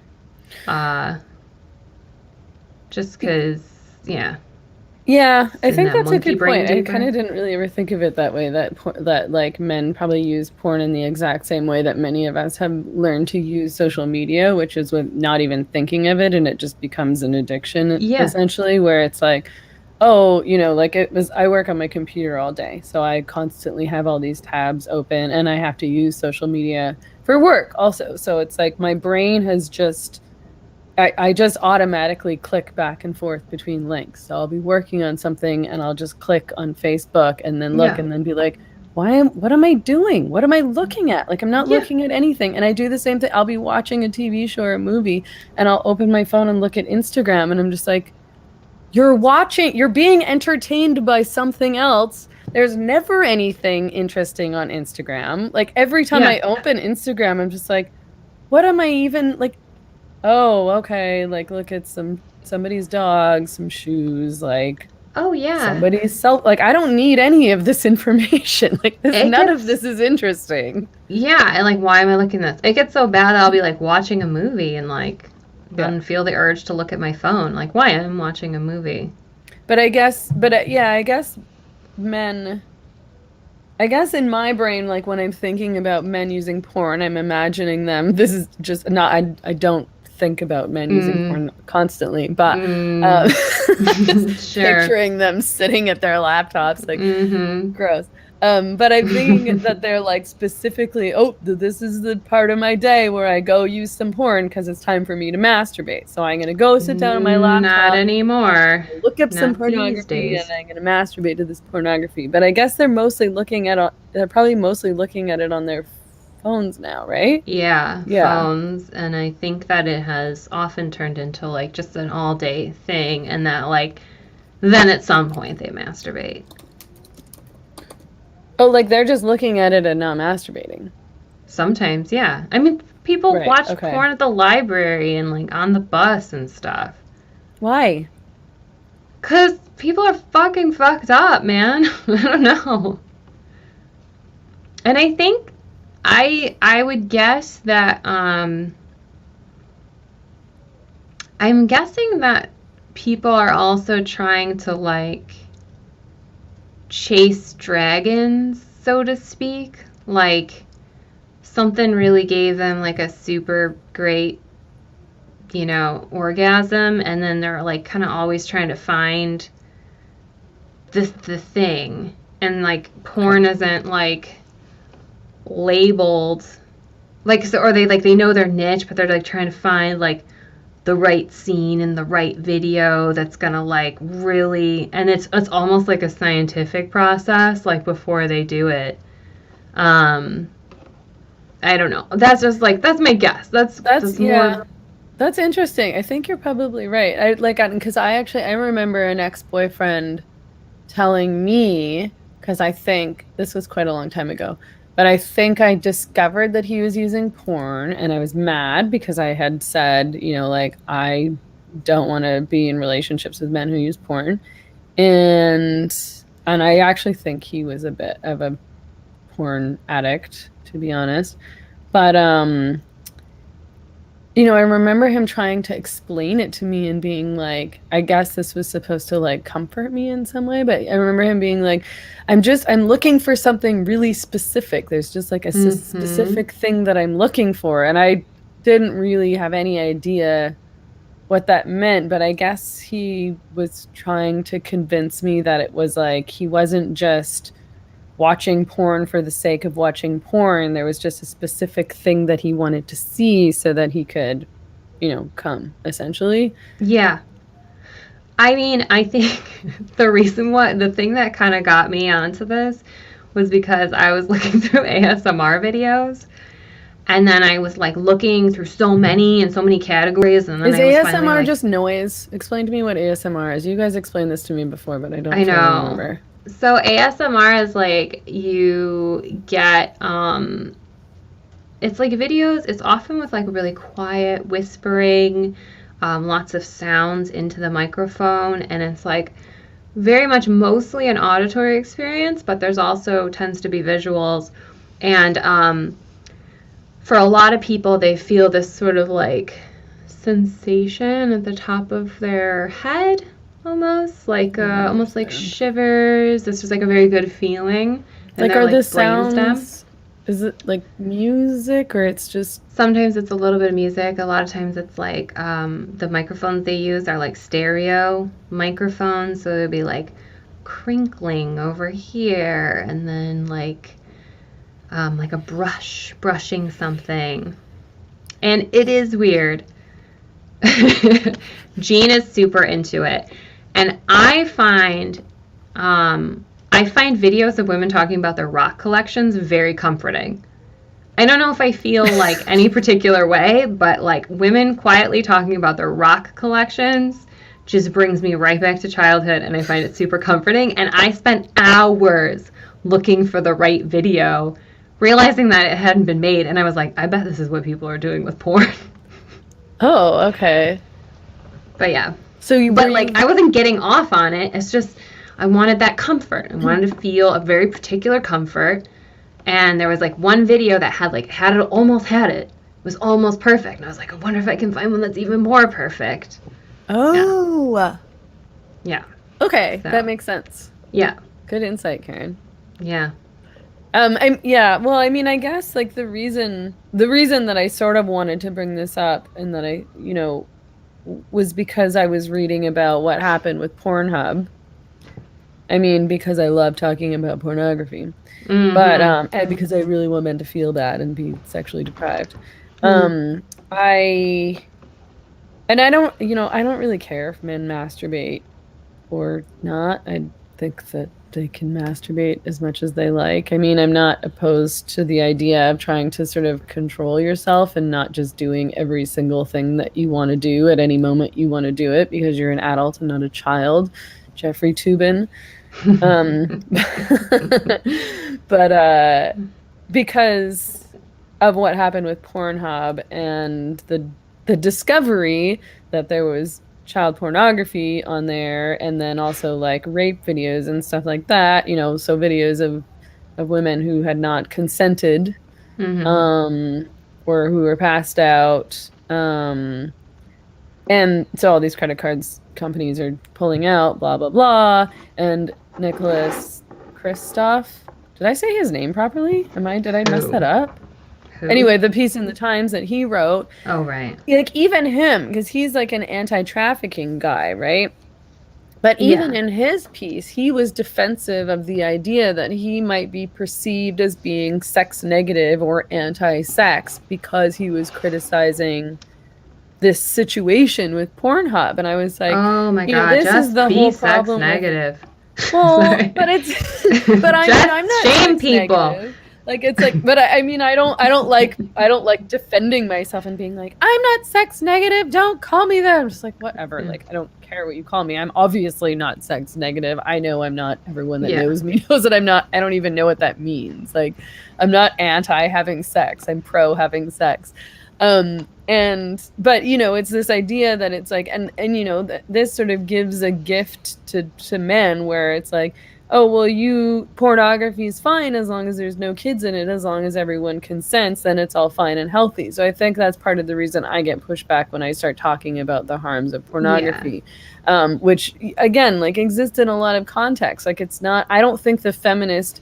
Just because, yeah. Yeah, I think that's a good point. I kind of didn't really ever think of it that way, that like men probably use porn in the exact same way that many of us have learned to use social media, which is with not even thinking of it, and it just becomes an addiction, essentially, where it's like, I work on my computer all day, so I constantly have all these tabs open, and I have to use social media for work also. So it's like my brain has just... I just automatically click back and forth between links. So I'll be working on something and I'll just click on Facebook and then look and then be like, what am I doing? What am I looking at? Like, I'm not looking at anything. And I do the same thing. I'll be watching a TV show or a movie and I'll open my phone and look at Instagram and I'm just like, you're being entertained by something else. There's never anything interesting on Instagram. Like, every time I open Instagram, I'm just like, what am I even, like, oh, okay, like, look at somebody's dog, some shoes, like, somebody's like, I don't need any of this information. Like, none of this is interesting. Yeah, and, like, why am I looking at this? It gets so bad I'll be, like, watching a movie and, like, then feel the urge to look at my phone. Like, why am I watching a movie? I guess men... I guess in my brain, like, when I'm thinking about men using porn, I'm imagining them... This is just not... I don't think about men using porn constantly, but just Sure. picturing them sitting at their laptops, like, gross. But I'm thinking that they're like specifically, oh, this is the part of my day where I go use some porn because it's time for me to masturbate. So I'm going to go sit down on my laptop. Not anymore. Look up some pornography and I'm going to masturbate to this pornography. But I guess they're probably mostly looking at it on their phones now, right? Yeah, phones. And I think that it has often turned into like just an all day thing, and that like then at some point they masturbate. Oh, like they're just looking at it and not masturbating. Sometimes, yeah. I mean, people watch porn at the library and like on the bus and stuff. Why? 'Cause people are fucking fucked up, man. I don't know. And I think I would guess that I'm guessing that people are also trying to like chase dragons, so to speak. Like something really gave them like a super great, orgasm, and then they're like kind of always trying to find the thing. And like porn isn't like labeled like, so, or they know their niche, but they're like trying to find like the right scene and the right video that's gonna like really, and it's almost like a scientific process like before they do it. I don't know. That's just like, that's my guess. That's yeah. That's interesting. I think you're probably right. Because I remember an ex-boyfriend telling me, because I think this was quite a long time ago, but I think I discovered that he was using porn, and I was mad because I had said, like, I don't want to be in relationships with men who use porn. And I actually think he was a bit of a porn addict, to be honest. But, I remember him trying to explain it to me and being like, I guess this was supposed to like comfort me in some way. But I remember him being like, I'm looking for something really specific. There's just like a specific thing that I'm looking for. And I didn't really have any idea what that meant. But I guess he was trying to convince me that it was like, he wasn't just watching porn for the sake of watching porn. There was just a specific thing that he wanted to see so that he could, come, essentially. Yeah. I mean, I think the thing that kind of got me onto this was because I was looking through ASMR videos, and then I was like looking through so many categories, and then is ASMR just noise? Explain to me what ASMR is. You guys explained this to me before, but I don't remember. So ASMR is like you get it's like videos, it's often with like really quiet whispering, lots of sounds into the microphone, and it's like very much mostly an auditory experience, but there's also tends to be visuals. And for a lot of people, they feel this sort of like sensation at the top of their head, almost like shivers. It's just like a very good feeling. And like, are the sounds, is it like music, or it's just... Sometimes it's a little bit of music. A lot of times it's like the microphones they use are like stereo microphones, so it'll be like crinkling over here, and then like a brushing something. And it is weird. Jean is super into it. And I find videos of women talking about their rock collections very comforting. I don't know if I feel like any particular way, but like women quietly talking about their rock collections just brings me right back to childhood, and I find it super comforting. And I spent hours looking for the right video, realizing that it hadn't been made, and I was like, I bet this is what people are doing with porn. Oh, okay. But yeah. But I wasn't getting off on it. It's just I wanted that comfort. I wanted to feel a very particular comfort. And there was like one video that almost had it. It was almost perfect. And I was like, I wonder if I can find one that's even more perfect. Oh. Yeah. Okay, so that makes sense. Yeah. Good insight, Karen. Yeah. Well, I mean, I guess like the reason that I sort of wanted to bring this up and that I, was because I was reading about what happened with Pornhub. I mean, because I love talking about pornography, but Mm-hmm. and because I really want men to feel bad and be sexually deprived. Mm. I and I don't really care if men masturbate or not. I think that they can masturbate as much as they like. I mean, I'm not opposed to the idea of trying to sort of control yourself and not just doing every single thing that you want to do at any moment you want to do it because you're an adult and not a child. Jeffrey Toobin. Um, but because of what happened with Pornhub and the discovery that there was child pornography on there, and then also like rape videos and stuff like that, so videos of women who had not consented, Mm-hmm. um, or who were passed out, and so all these credit cards companies are pulling out, blah blah blah, and Nicholas Kristof. Did I say his name properly? Did I mess that Who? up? Who? Anyway, the piece in the Times that he wrote, Oh, right. like even him, because he's like an anti-trafficking guy, right? But even Yeah. in his piece, he was defensive of the idea that he might be perceived as being sex negative or anti-sex because he was criticizing this situation with Pornhub. And I was like, Oh my God. this is Just the be whole sex problem with, negative. well, Sorry. but but I mean, I'm Just not shame sex people. negative. Like it's like, but I mean, I don't like defending myself and being like, I'm not sex negative. Don't call me that. I'm just like, whatever. Like, I don't care what you call me. I'm obviously not sex negative. I know I'm not. Everyone that Yeah. knows me knows that I'm not. I don't even know what that means. Like, I'm not anti having sex. I'm pro having sex. But it's this idea that it's like, and that this sort of gives a gift to men where it's like, oh, well, pornography is fine as long as there's no kids in it, as long as everyone consents, then it's all fine and healthy. So I think that's part of the reason I get pushback when I start talking about the harms of Yeah. pornography, which again, like exists in a lot of contexts. Like it's not, I don't think the feminists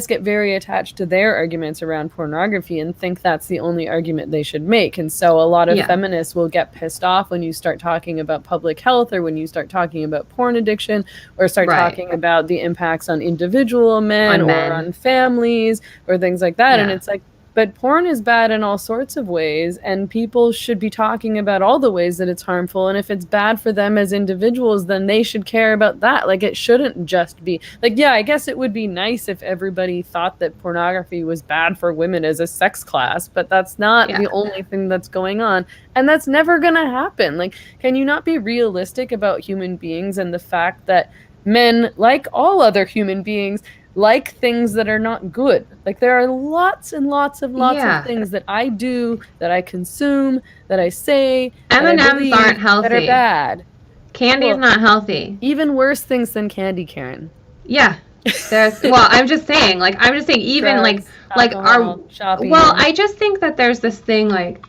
get very attached to their arguments around pornography and think that's the only argument they should make. And so a lot of Yeah. feminists will get pissed off when you start talking about public health or when you start talking about porn addiction or start Right. talking about the impacts on individual men On or men. on families or things like that. And Yeah. it's like, but porn is bad in all sorts of ways, and people should be talking about all the ways that it's harmful. And if it's bad for them as individuals, then they should care about that. Like, it shouldn't just be like, yeah, I guess it would be nice if everybody thought that pornography was bad for women as a sex class, but that's not Yeah. the only thing that's going on. And that's never going to happen. Like, can you not be realistic about human beings and the fact that men, like all other human beings, like things that are not good? Like there are lots and lots of Yeah. things that I do, that I consume, that I say, that I M&Ms believe aren't that are healthy. bad. Candy's Well, not healthy. even worse things than candy, Karen. Yeah. I'm just saying, even Drugs, like alcohol, shopping. well, I just think that there's this thing like,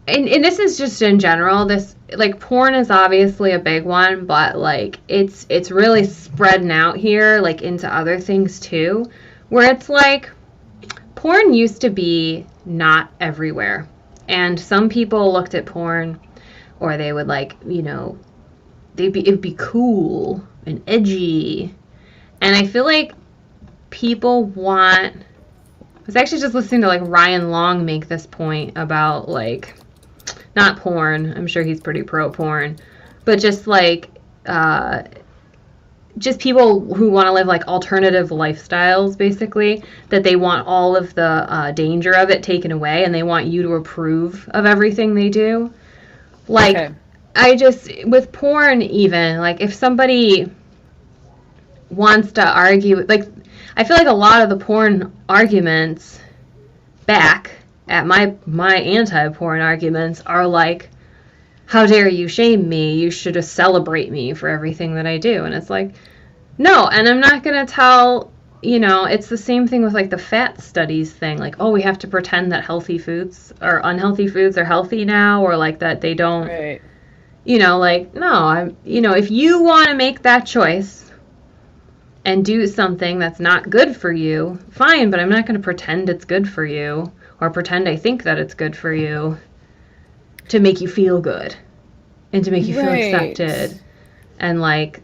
and this is just in general, this like porn is obviously a big one, but like it's really spreading out here like into other things too, where it's like porn used to be not everywhere. And some people looked at porn, or they would like, it'd be cool and edgy. And I feel like people want, I was actually just listening to like Ryan Long make this point about like, not porn, I'm sure he's pretty pro porn, but just like just people who want to live like alternative lifestyles, basically, that they want all of the danger of it taken away, and they want you to approve of everything they do. Like, Okay. I just, with porn even, like if somebody wants to argue, like I feel like a lot of the porn arguments back at my anti-porn arguments are like, how dare you shame me? You should just celebrate me for everything that I do. And it's like, no, and I'm not going to tell, it's the same thing with like the fat studies thing. Like, oh, we have to pretend that healthy foods or unhealthy foods are healthy now, or like that they don't, Right. like, no, if you want to make that choice and do something that's not good for you, fine, but I'm not going to pretend it's good for you or pretend I think that it's good for you to make you feel good and to make you feel accepted. And like,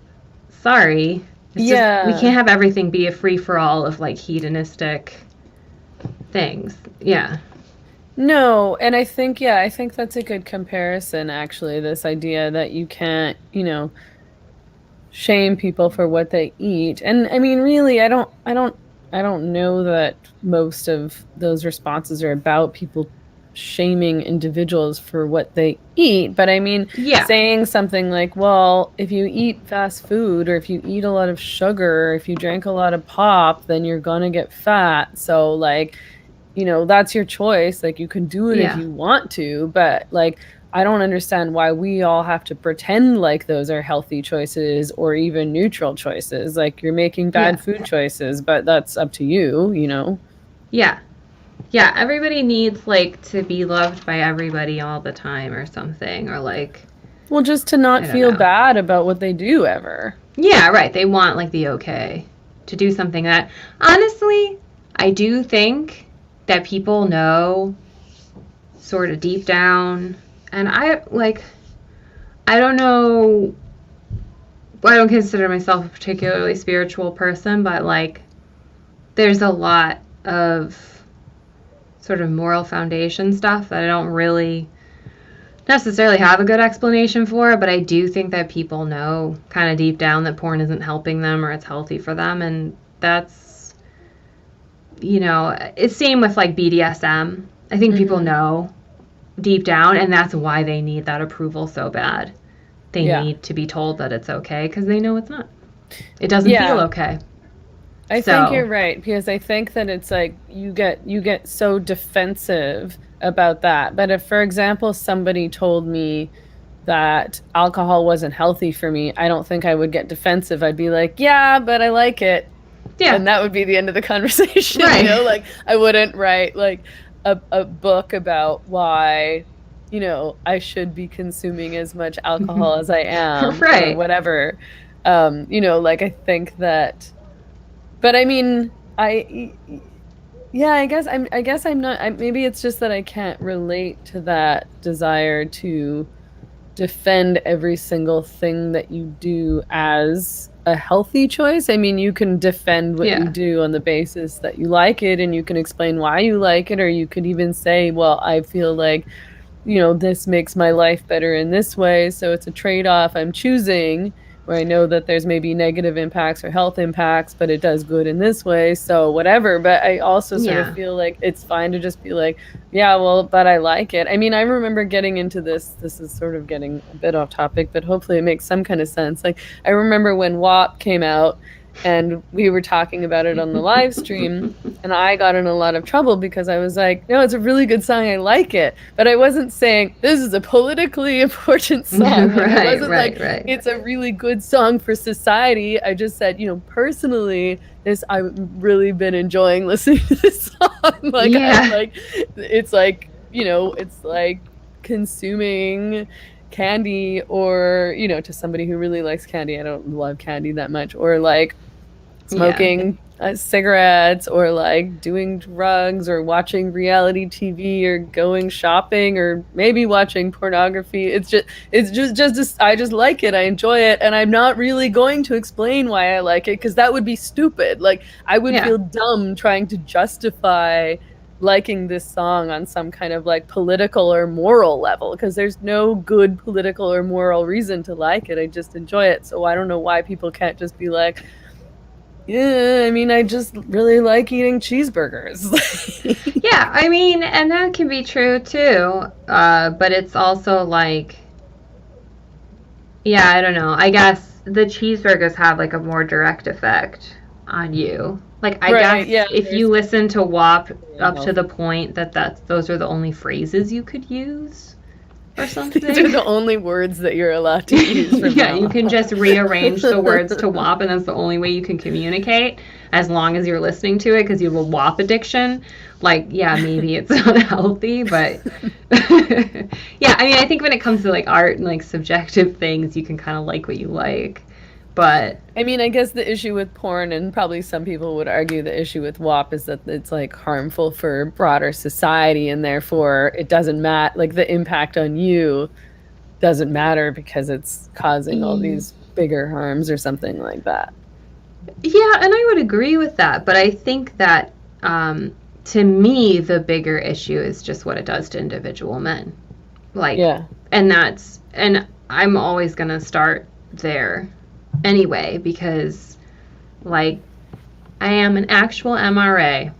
sorry, it's just, we can't have everything be a free-for-all of like hedonistic things. Yeah. No, and I think that's a good comparison, actually, this idea that you can't, shame people for what they eat. And I mean, really, I don't know that most of those responses are about people shaming individuals for what they eat, but I mean, saying something like, well, if you eat fast food, or if you eat a lot of sugar, or if you drink a lot of pop, then you're gonna get fat. So like, that's your choice. Like, you can do it if you want to, but like, I don't understand why we all have to pretend like those are healthy choices or even neutral choices. Like, you're making bad food choices, but that's up to you, Yeah. Yeah, everybody needs, like, to be loved by everybody all the time or something, or, like... Well, just to not feel bad about what they do ever. Yeah, right. They want, like, the okay. To do something that... Honestly, I do think that people know sort of deep down... And I don't know, I don't consider myself a particularly spiritual person, but, like, there's a lot of sort of moral foundation stuff that I don't really necessarily have a good explanation for, but I do think that people know kind of deep down that porn isn't helping them or it's healthy for them, and that's, it's same with, like, BDSM. I think people know deep down, and that's why they need that approval so bad. They need to be told that it's okay, because they know it's not. It doesn't feel okay. I think you're right, because I think that it's like you get so defensive about that. But if, for example, somebody told me that alcohol wasn't healthy for me, I don't think I would get defensive. I'd be like, yeah, but I like it. Yeah. And that would be the end of the conversation. Right. Like, I wouldn't write like a book about why, I should be consuming as much alcohol as I am, right, or whatever. Like, I think that, but I mean, I guess I'm not, maybe it's just that I can't relate to that desire to defend every single thing that you do as a healthy choice. I mean, you can defend what you do on the basis that you like it, and you can explain why you like it, or you could even say, well, I feel like, this makes my life better in this way, so it's a trade-off I'm choosing, where I know that there's maybe negative impacts or health impacts, but it does good in this way, so whatever. But I also sort of feel like it's fine to just be like, yeah, well, but I like it. I mean, I remember getting into this is sort of getting a bit off topic, but hopefully it makes some kind of sense. Like, I remember when WAP came out, and we were talking about it on the live stream, and I got in a lot of trouble because I was like, no, it's a really good song, I like it. But I wasn't saying, this is a politically important song. It wasn't it's a really good song for society. I just said, personally, I've really been enjoying listening to this song. Like, it's like, it's like consuming candy, or, to somebody who really likes candy. I don't love candy that much. Or like smoking cigarettes, or like doing drugs, or watching reality TV, or going shopping, or maybe watching pornography. It's just I just like it. I enjoy it, and I'm not really going to explain why I like it, because that would be stupid. Like, I would feel dumb trying to justify liking this song on some kind of like political or moral level, because there's no good political or moral reason to like it. I just enjoy it. So I don't know why people can't just be like, yeah, I mean, I just really like eating cheeseburgers. Yeah, I mean, and that can be true too, but it's also like, I don't know, I guess the cheeseburgers have like a more direct effect on you. Like, I guess if you listen to WAP up to the point that those are the only phrases you could use or something. These are the only words that you're allowed to use from now on. You can just rearrange the words to WAP, and that's the only way you can communicate, as long as you're listening to it, because you have a WAP addiction. Like, maybe it's not healthy, but I mean, I think when it comes to like art and like subjective things, you can kind of like what you like. But I mean, I guess the issue with porn, and probably some people would argue the issue with WAP, is that it's like harmful for broader society, and therefore it doesn't matter, like the impact on you doesn't matter because it's causing all these bigger harms or something like that. Yeah, and I would agree with that, but I think that to me the bigger issue is just what it does to individual men. Like, Yeah. and I'm always going to start there anyway, because like I am an actual MRA.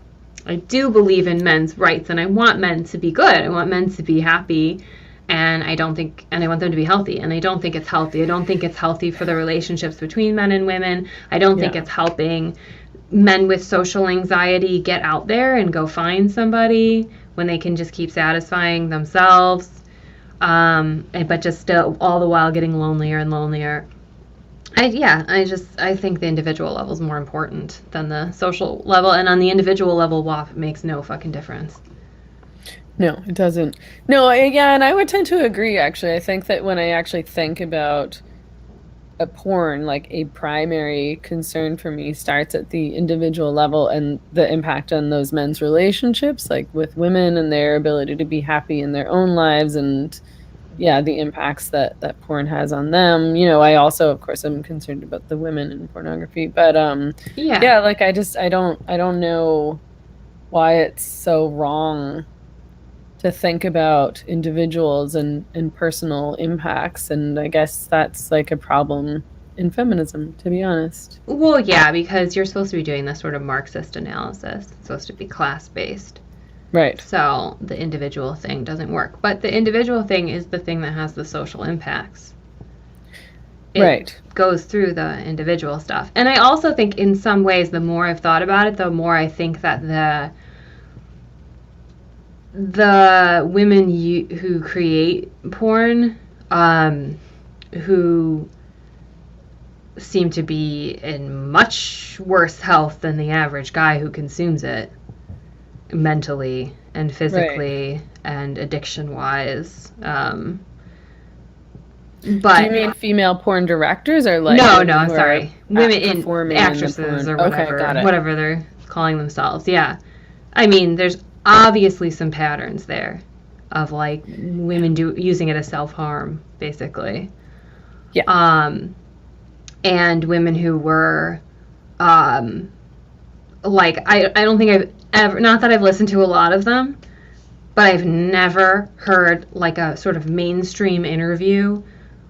I do believe in men's rights, and I want men to be good. I want men to be happy, and I want them to be healthy, and I don't think it's healthy. I don't think it's healthy for the relationships between men and women. I don't think it's helping men with social anxiety get out there and go find somebody when they can just keep satisfying themselves, but just still all the while getting lonelier and lonelier. I think the individual level is more important than the social level, and on the individual level, WAP makes no fucking difference. No, it doesn't. No, and I would tend to agree, actually. I think that when I actually think about a porn, like a primary concern for me starts at the individual level and the impact on those men's relationships, like with women and their ability to be happy in their own lives, and the impacts that porn has on them. I also, of course, I'm concerned about the women in pornography, but like I don't know why it's so wrong to think about individuals and personal impacts, and I guess that's like a problem in feminism, to be honest. Well, yeah, because you're supposed to be doing this sort of Marxist analysis. It's supposed to be class-based. Right. So the individual thing doesn't work. But the individual thing is the thing that has the social impacts. It goes through the individual stuff. And I also think in some ways, the more I've thought about it, the more I think that the women who create porn, who seem to be in much worse health than the average guy who consumes it, mentally and physically and addiction-wise. But do you mean female porn directors, or like no, I'm sorry, women in actresses in or whatever they're calling themselves. Yeah, I mean, there's obviously some patterns there of like women using it as self-harm, basically. Yeah. And women who were like I don't think I've ever, not that I've listened to a lot of them, but I've never heard like a sort of mainstream interview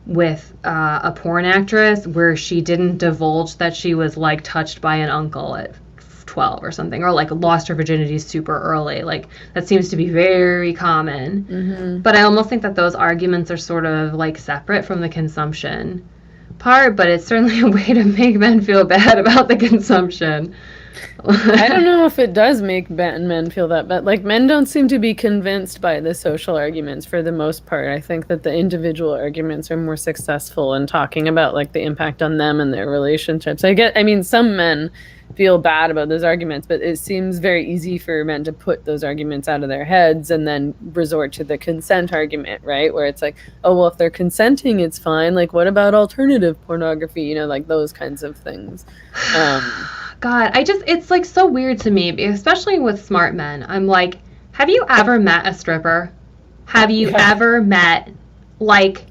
with a porn actress where she didn't divulge that she was like touched by an uncle at 12 or something, or like lost her virginity super early. Like that seems to be very common. Mm-hmm. But I almost think that those arguments are sort of like separate from the consumption part, but it's certainly a way to make men feel bad about the consumption. I don't know if it does make men feel that bad. Like, men don't seem to be convinced by the social arguments for the most part. I think that the individual arguments are more successful in talking about like the impact on them and their relationships. I mean, some men feel bad about those arguments, but it seems very easy for men to put those arguments out of their heads and then resort to the consent argument, right? Where it's like, oh, well, if they're consenting, it's fine. Like, what about alternative pornography? Like those kinds of things. God, it's like so weird to me, especially with smart men. I'm like, have you ever met a stripper? Have you ever met, like,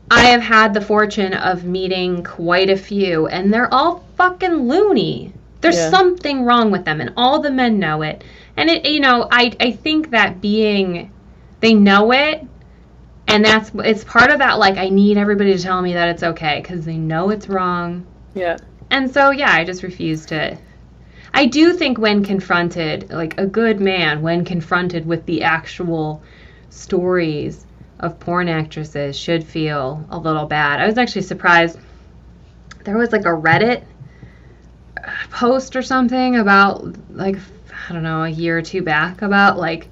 I have had the fortune of meeting quite a few, and they're all fucking loony. There's something wrong with them, and all the men know it. And I think that they know it, and it's part of that, like, I need everybody to tell me that it's okay, because they know it's wrong. Yeah. And so, I just refuse to. I do think when confronted, like a good man, when confronted with the actual stories of porn actresses, should feel a little bad. I was actually surprised. There was like a Reddit post or something about, like, I don't know, a year or two back about like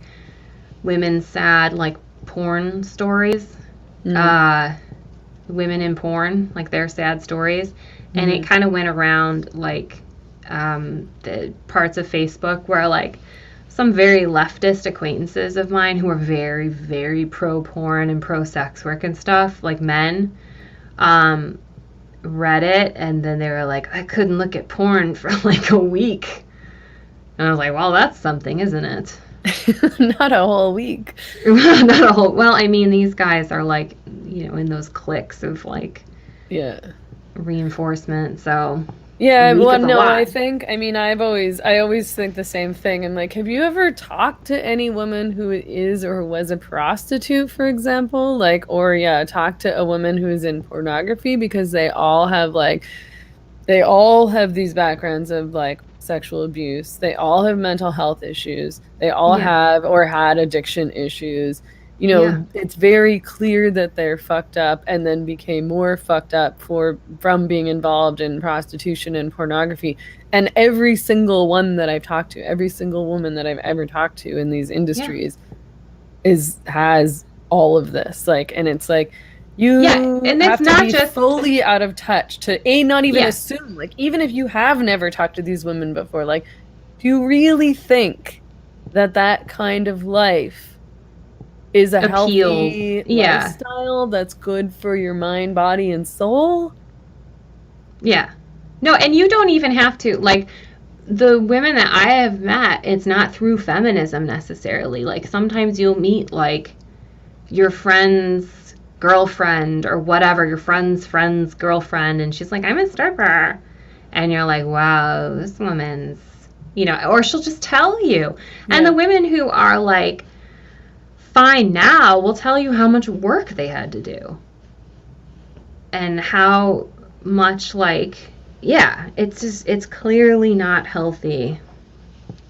women's sad, like, porn stories. Women in porn, like their sad stories. And it kind of went around, like, the parts of Facebook where, like, some very leftist acquaintances of mine who are very, very pro-porn and pro-sex work and stuff, like men, read it, and then they were like, I couldn't look at porn for like a week. And I was like, well, that's something, isn't it? Not a whole week. Not a whole, well, I mean, these guys are like, in those cliques of like Yeah. reinforcement, so Yeah, a week well, is a no, lot. I always think the same thing. I'm like, have you ever talked to any woman who is or was a prostitute, for example? Like, or yeah, talk to a woman who is in pornography, because they all have these backgrounds of like sexual abuse. They all have mental health issues. They all Yeah. have or had addiction issues. Yeah. It's very clear that they're fucked up and then became more fucked up from being involved in prostitution and pornography. And every single one that I've talked to, every single woman that I've ever talked to in these industries has all of this. Like, and it's like, you and have it's to not be just fully out of touch to not even Yeah. assume, like, even if you have never talked to these women before, like, do you really think that kind of life is a Appeals. healthy Yeah. lifestyle that's good for your mind, body, and soul? Yeah. No, and you don't even have to, like, the women that I have met, it's not through feminism necessarily. Like, sometimes you'll meet, like, your friend's girlfriend or whatever, your friend's friend's girlfriend, and she's like, I'm a stripper. And you're like, wow, this woman's, or she'll just tell you. And Yeah. the women who are, like, fine now will tell you how much work they had to do. And how much, like, it's clearly not healthy.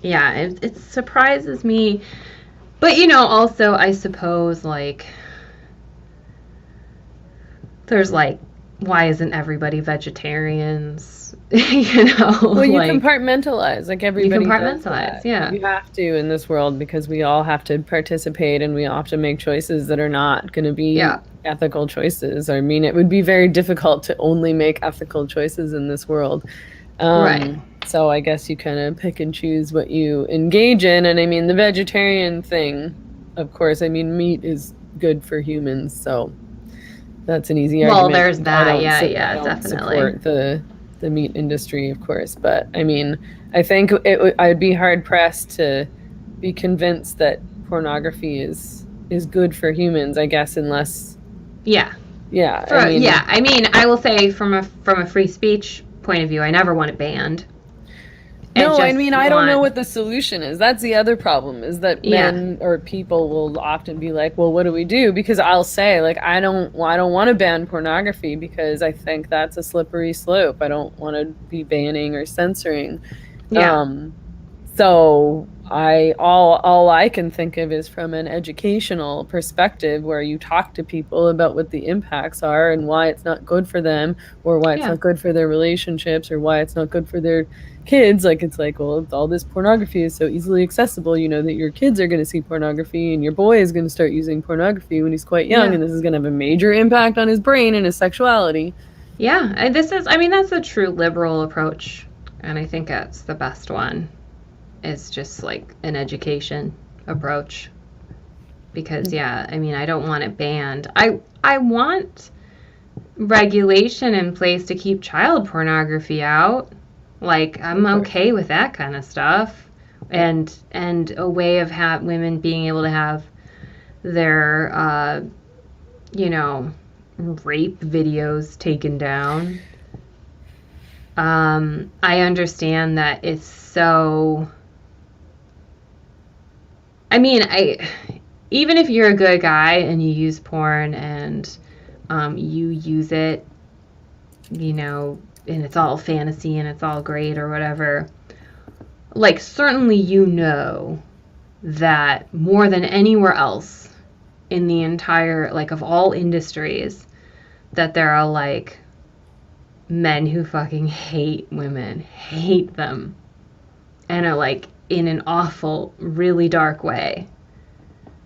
Yeah, it surprises me. But, also, I suppose, like, there's, like, why isn't everybody vegetarians? Well, you like, compartmentalize, like everybody you does compartmentalize, that. yeah. You have to in this world, because we all have to participate and we all have to make choices that are not going to be ethical choices. I mean, it would be very difficult to only make ethical choices in this world. Right. So I guess you kind of pick and choose what you engage in. And I mean, the vegetarian thing, of course, I mean, meat is good for humans, so that's an easy argument. Well, there's that. I don't definitely support the meat industry, of course, but I mean, I think I'd be hard pressed to be convinced that pornography is good for humans, I guess, unless I mean, I will say from a free speech point of view, I never want it banned. No, I mean, I don't know what the solution is. That's the other problem, is that men or people will often be like, well, what do we do? Because I'll say, like, I don't want to ban pornography, because I think that's a slippery slope. I don't want to be banning or censoring. So all I can think of is from an educational perspective, where you talk to people about what the impacts are and why it's not good for them, or why it's not good for their relationships, or why it's not good for their kids. Like, it's like, well, all this pornography is so easily accessible, that your kids are going to see pornography, and your boy is going to start using pornography when he's quite young, and this is going to have a major impact on his brain and his sexuality. Yeah, and that's a true liberal approach, and I think that's the best one. It's just like an education approach, because I mean, I don't want it banned. I want regulation in place to keep child pornography out. Like, I'm okay with that kind of stuff, and a way of women being able to have their rape videos taken down. I understand that it's so. I mean, even if you're a good guy and you use porn and you use it, and it's all fantasy and it's all great or whatever, like, certainly that more than anywhere else in the entire, like, of all industries, that there are, like, men who fucking hate women, hate them, and are, like, in an awful, really dark way,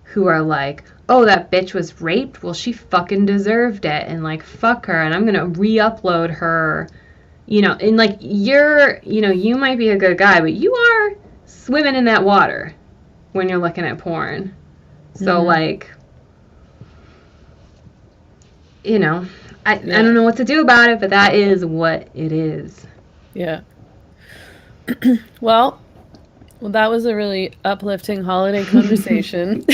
who are like, oh, that bitch was raped? Well, she fucking deserved it, and, like, fuck her, and I'm gonna re-upload her, and, like, you might be a good guy, but you are swimming in that water when you're looking at porn. So, like, I don't know what to do about it, but that is what it is. Yeah. Well, that was a really uplifting holiday conversation.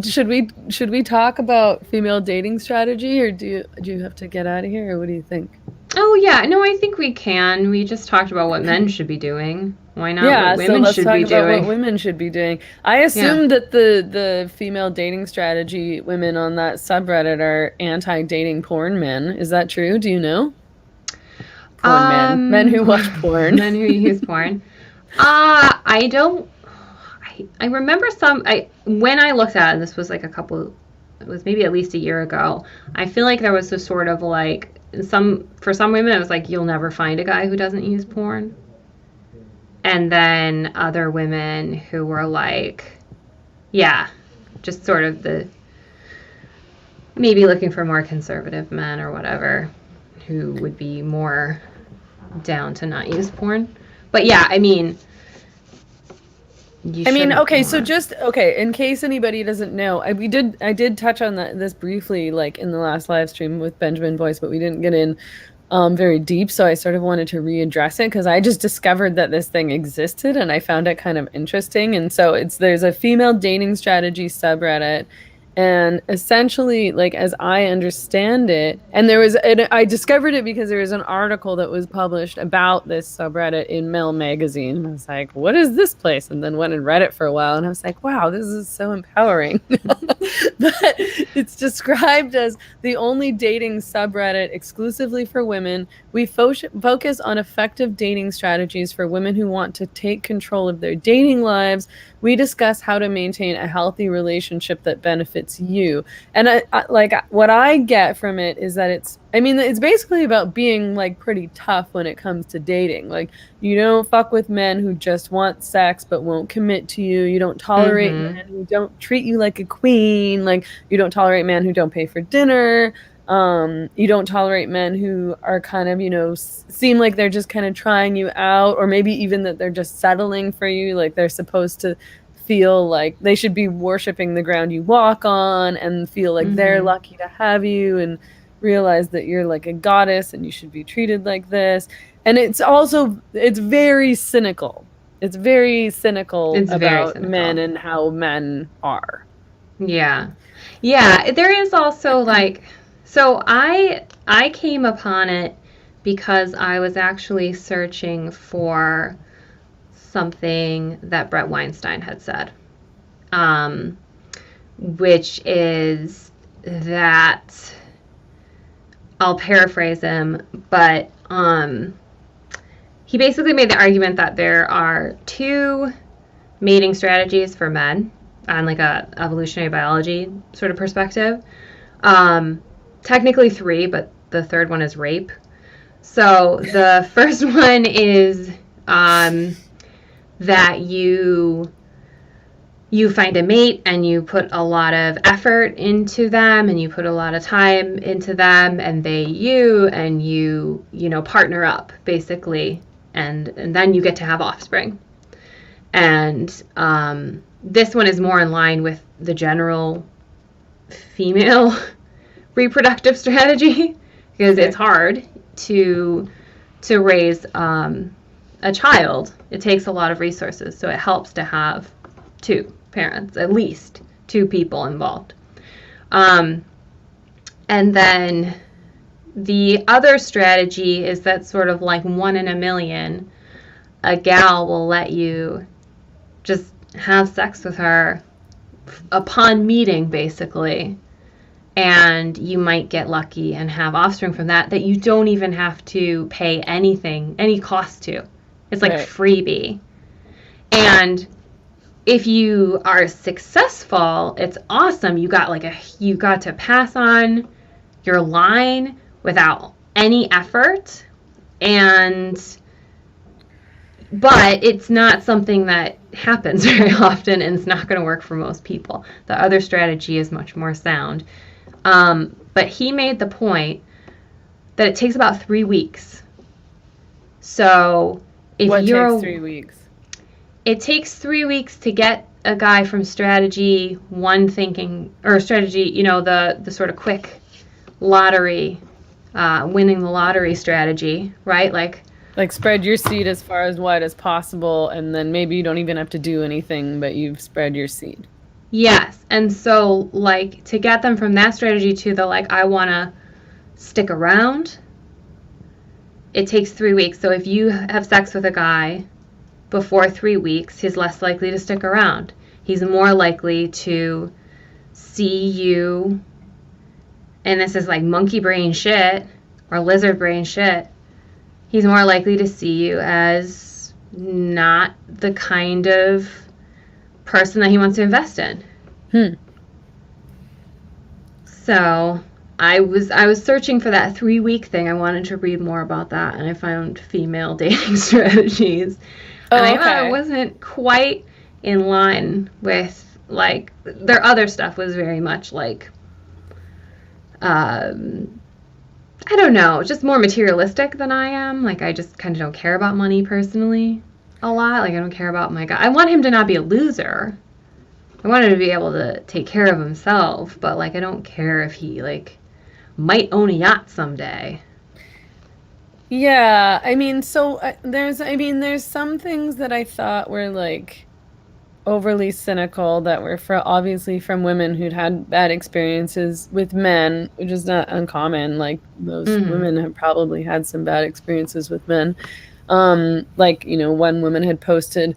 Should we talk about female dating strategy, or do you have to get out of here, or what do you think? Oh, yeah. No, I think we can. We just talked about what men should be doing. Why not what Yeah, so women let's should talk be about what doing? women should be doing. I Yeah. assume that the female dating strategy women on that subreddit are anti-dating porn men. Is that true? Do you know? Porn men. Men who watch porn. Men who use porn. I don't. I remember when I looked at it, and this was like it was maybe at least a year ago. I feel like there was a sort of like for some women, it was like, you'll never find a guy who doesn't use porn. And then other women who were like, yeah, just sort of maybe looking for more conservative men or whatever, who would be more down to not use porn. But yeah, I mean, okay, so in case anybody doesn't know, I did touch on this briefly, like in the last live stream with Benjamin Boyce, but we didn't get in very deep, so I sort of wanted to readdress it because I just discovered that this thing existed and I found it kind of interesting. And so there's a female dating strategy subreddit, and essentially, like, as I understand it, and I discovered it because there was an article that was published about this subreddit in Mel magazine. And I was like, what is this place? And then went and read it for a while, and I was like, wow, this is so empowering. But it's described as the only dating subreddit exclusively for women. We focus on effective dating strategies for women who want to take control of their dating lives. We discuss how to maintain a healthy relationship that benefits you. And what I get from it is that it's basically about being like pretty tough when it comes to dating. Like, you don't fuck with men who just want sex but won't commit to you. You don't tolerate men who don't treat you like a queen. Like, you don't tolerate men who don't pay for dinner. You don't tolerate men who are kind of, seem like they're just kind of trying you out, or maybe even that they're just settling for you. Like, they're supposed to feel like they should be worshiping the ground you walk on and feel like they're lucky to have you, and realize that you're like a goddess and you should be treated like this. And it's very cynical. It's very cynical about men and how men are. Yeah. Yeah. There is also like, so I came upon it because I was actually searching for something that Brett Weinstein had said, which is that, I'll paraphrase him, but he basically made the argument that there are two mating strategies for men on like a evolutionary biology sort of perspective. Technically three, but the third one is rape. So the first one is that you find a mate and you put a lot of effort into them and you put a lot of time into them, and you partner up basically, and then you get to have offspring. And this one is more in line with the general female reproductive strategy, because it's hard to raise a child. It takes a lot of resources, so it helps to have two parents, at least two people involved. And then the other strategy is that sort of like 1 in a million, a gal will let you just have sex with her upon meeting, basically, and you might get lucky and have offspring from that you don't even have to pay any cost to. It's like freebie. And if you are successful, it's awesome. You got to pass on your line without any effort, but it's not something that happens very often, and it's not going to work for most people. The other strategy is much more sound. But he made the point that it takes about 3 weeks. So if what takes 3 weeks? It takes 3 weeks to get a guy from strategy one thinking, or strategy, the sort of quick lottery, winning the lottery strategy, right? Like spread your seed as far as wide as possible, and then maybe you don't even have to do anything, but you've spread your seed. Yes. And so, like, to get them from that strategy to the, like, I want to stick around, it takes 3 weeks. So if you have sex with a guy before 3 weeks, he's less likely to stick around. He's more likely to see you, and this is like monkey brain shit or lizard brain shit. He's more likely to see you as not the kind of person that he wants to invest in. So I was searching for that 3-week thing. I wanted to read more about that, and I found female dating strategies. And I thought it wasn't quite in line with, like, their other stuff was very much like, I don't know, just more materialistic than I am. Like, I just kind of don't care about money personally a lot. Like, I don't care about my guy. I want him to not be a loser. I want him to be able to take care of himself, but, like, I don't care if he, like, might own a yacht someday. Yeah, I mean, so there's some things that I thought were like overly cynical that were obviously from women who'd had bad experiences with men, which is not uncommon. Like those women have probably had some bad experiences with men. Like, one woman had posted,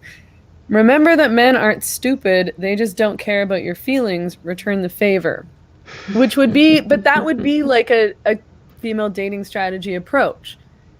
"Remember that men aren't stupid, they just don't care about your feelings, return the favor." Which would be, but that would be like a female dating strategy approach.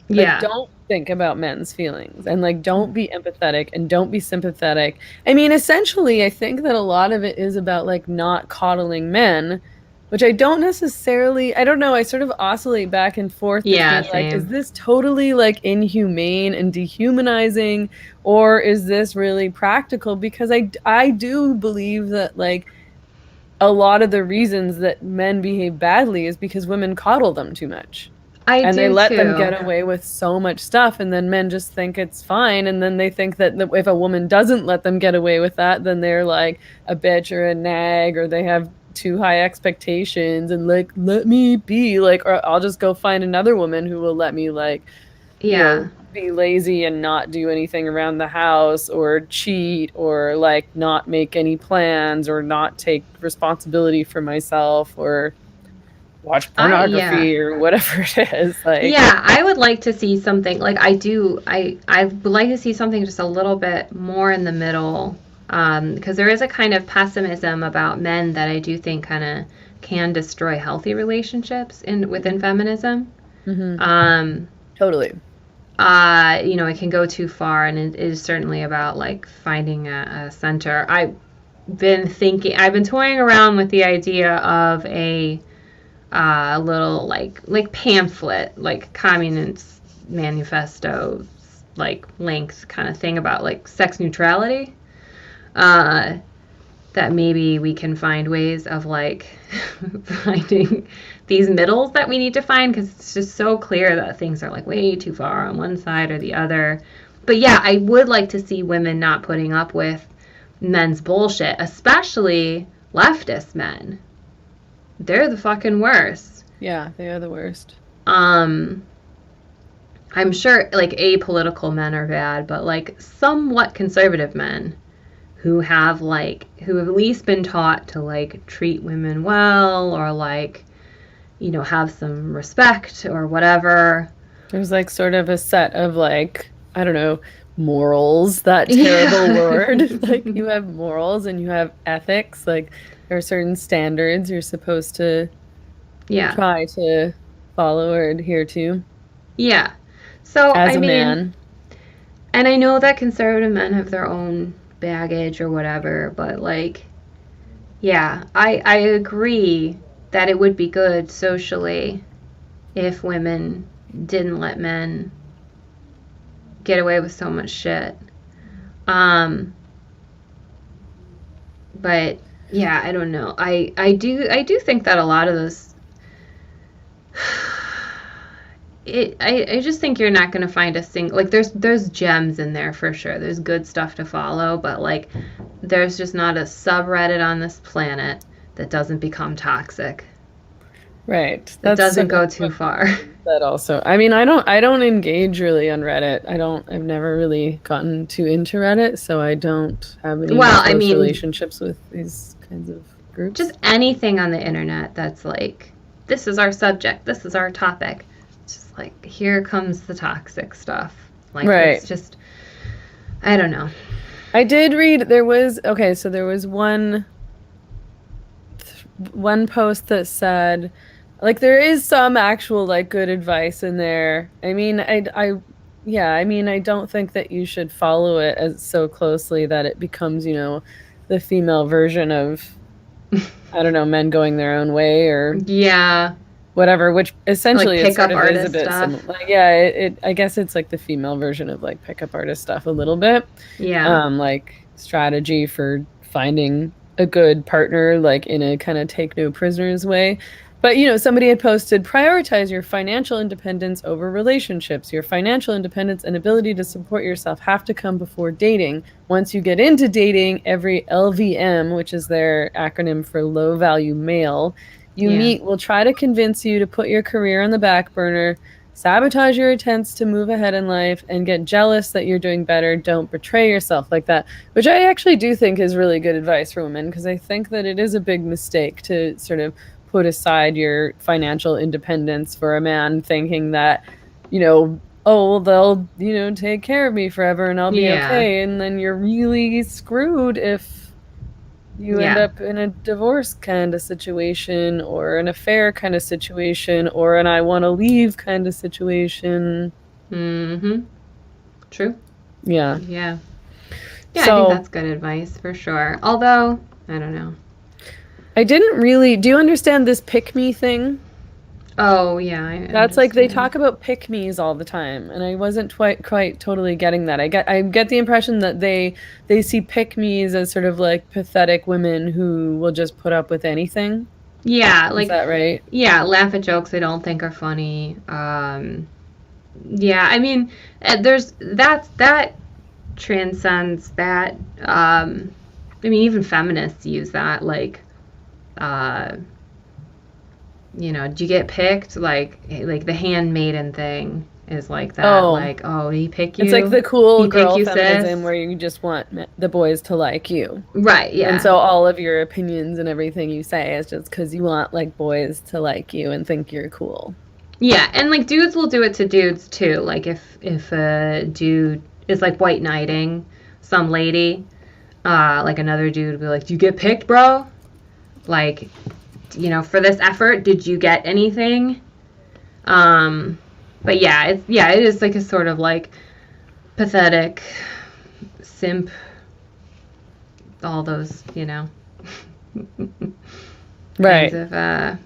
Like, don't think about men's feelings, and like, don't be empathetic and don't be sympathetic. I mean, essentially, I think that a lot of it is about like not coddling men, which I don't necessarily, I don't know, I sort of oscillate back and forth between like, is this totally like inhumane and dehumanizing, or is this really practical? Because I do believe that like a lot of the reasons that men behave badly is because women coddle them too much. And they let them get away with so much stuff, and then men just think it's fine, and then they think that if a woman doesn't let them get away with that, then they're like a bitch or a nag, or they have too high expectations, and like, let me be like, or I'll just go find another woman who will let me like, be lazy and not do anything around the house, or cheat, or like not make any plans, or not take responsibility for myself, or watch pornography or whatever it is. Like, I would like to see something like I would like to see something just a little bit more in the middle, because there is a kind of pessimism about men that I do think kind of can destroy healthy relationships within feminism. Totally. It can go too far, and it is certainly about like finding a center. I've been toying around with the idea of a little like pamphlet, like communist manifesto, like length kind of thing about like sex neutrality. That maybe we can find ways of like finding these middles that we need to find, because it's just so clear that things are like way too far on one side or the other. But yeah, I would like to see women not putting up with men's bullshit, especially leftist men. They're the fucking worst. Yeah, they are the worst. I'm sure like apolitical men are bad, but like somewhat conservative men who have at least been taught to like treat women well, or like, have some respect or whatever. There's like sort of a set of like, I don't know, morals, that terrible word. Like, you have morals and you have ethics. Like, there are certain standards you're supposed to try to follow or adhere to. Yeah. So as a man. And I know that conservative men have their own baggage or whatever, but like, I agree that it would be good socially if women didn't let men get away with so much shit. But yeah, I don't know. I do think that a lot of those I just think you're not going to find a single, like, there's gems in there for sure. There's good stuff to follow, but like there's just not a subreddit on this planet that doesn't become toxic. Right. That doesn't go too far. That also. I mean, I don't engage really on Reddit. I've never really gotten too into Reddit, so I don't have any close relationships with these kinds of groups. Just anything on the internet that's like, this is our subject, this is our topic. It's just like, here comes the toxic stuff. Like, right. It's just, I don't know. I did read, there was one post that said, like, there is some actual, like, good advice in there. I mean, I don't think that you should follow it as so closely that it becomes, the female version of, I don't know, men going their own way or whatever, which essentially like pickup artist is a bit stuff. I guess it's like the female version of like pickup artist stuff a little bit. Yeah. Like strategy for finding a good partner, like in a kind of take no prisoners way. But, somebody had posted, prioritize your financial independence over relationships. Your financial independence and ability to support yourself have to come before dating. Once you get into dating, every LVM, which is their acronym for low value male, you meet will try to convince you to put your career on the back burner, sabotage your attempts to move ahead in life, and get jealous that you're doing better. Don't betray yourself like that, which I actually do think is really good advice for women, because I think that it is a big mistake to sort of put aside your financial independence for a man thinking that, they'll, take care of me forever and I'll be okay. And then you're really screwed if you end up in a divorce kind of situation or an affair kind of situation or an I want to leave kind of situation. Mm-hmm. True. Yeah. Yeah. Yeah, so, I think that's good advice for sure. Although, I don't know. I didn't really... Do you understand this pick-me thing? Oh, yeah. That's like, they talk about pick-me's all the time, and I wasn't quite totally getting that. I get the impression that they see pick-me's as sort of like pathetic women who will just put up with anything. Yeah, like... Is that right? Yeah, laugh at jokes they don't think are funny. Yeah, I mean, there's... That transcends that. I mean, even feminists use that, like... do you get picked? Like the handmaiden thing is like that. Oh. Like, oh, he pick you. It's like the cool girl feminism where you just want the boys to like you. Right, yeah. And so all of your opinions and everything you say is just because you want like boys to like you and think you're cool. Yeah, and like dudes will do it to dudes too. Like if a dude is like white knighting some lady, like another dude would be like, do you get picked, bro? Like, for this effort, did you get anything? But it is like a sort of like pathetic simp, all those, right.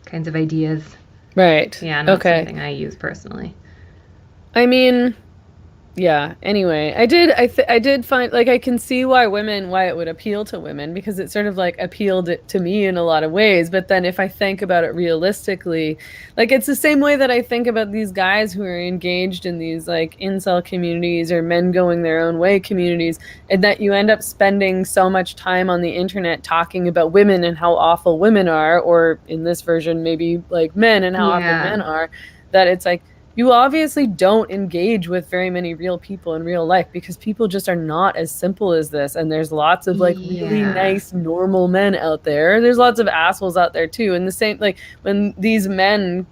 kinds of ideas. Right. Yeah, not something I use personally. I mean, yeah. Anyway, I did find, like, I can see why it would appeal to women, because it sort of like appealed to me in a lot of ways. But then if I think about it realistically, like, it's the same way that I think about these guys who are engaged in these like incel communities or men going their own way communities, and that you end up spending so much time on the internet talking about women and how awful women are, or in this version, maybe like men and how awful men are, that it's like, you obviously don't engage with very many real people in real life, because people just are not as simple as this. And there's lots of like really nice, normal men out there. There's lots of assholes out there too. And the same, like when these men,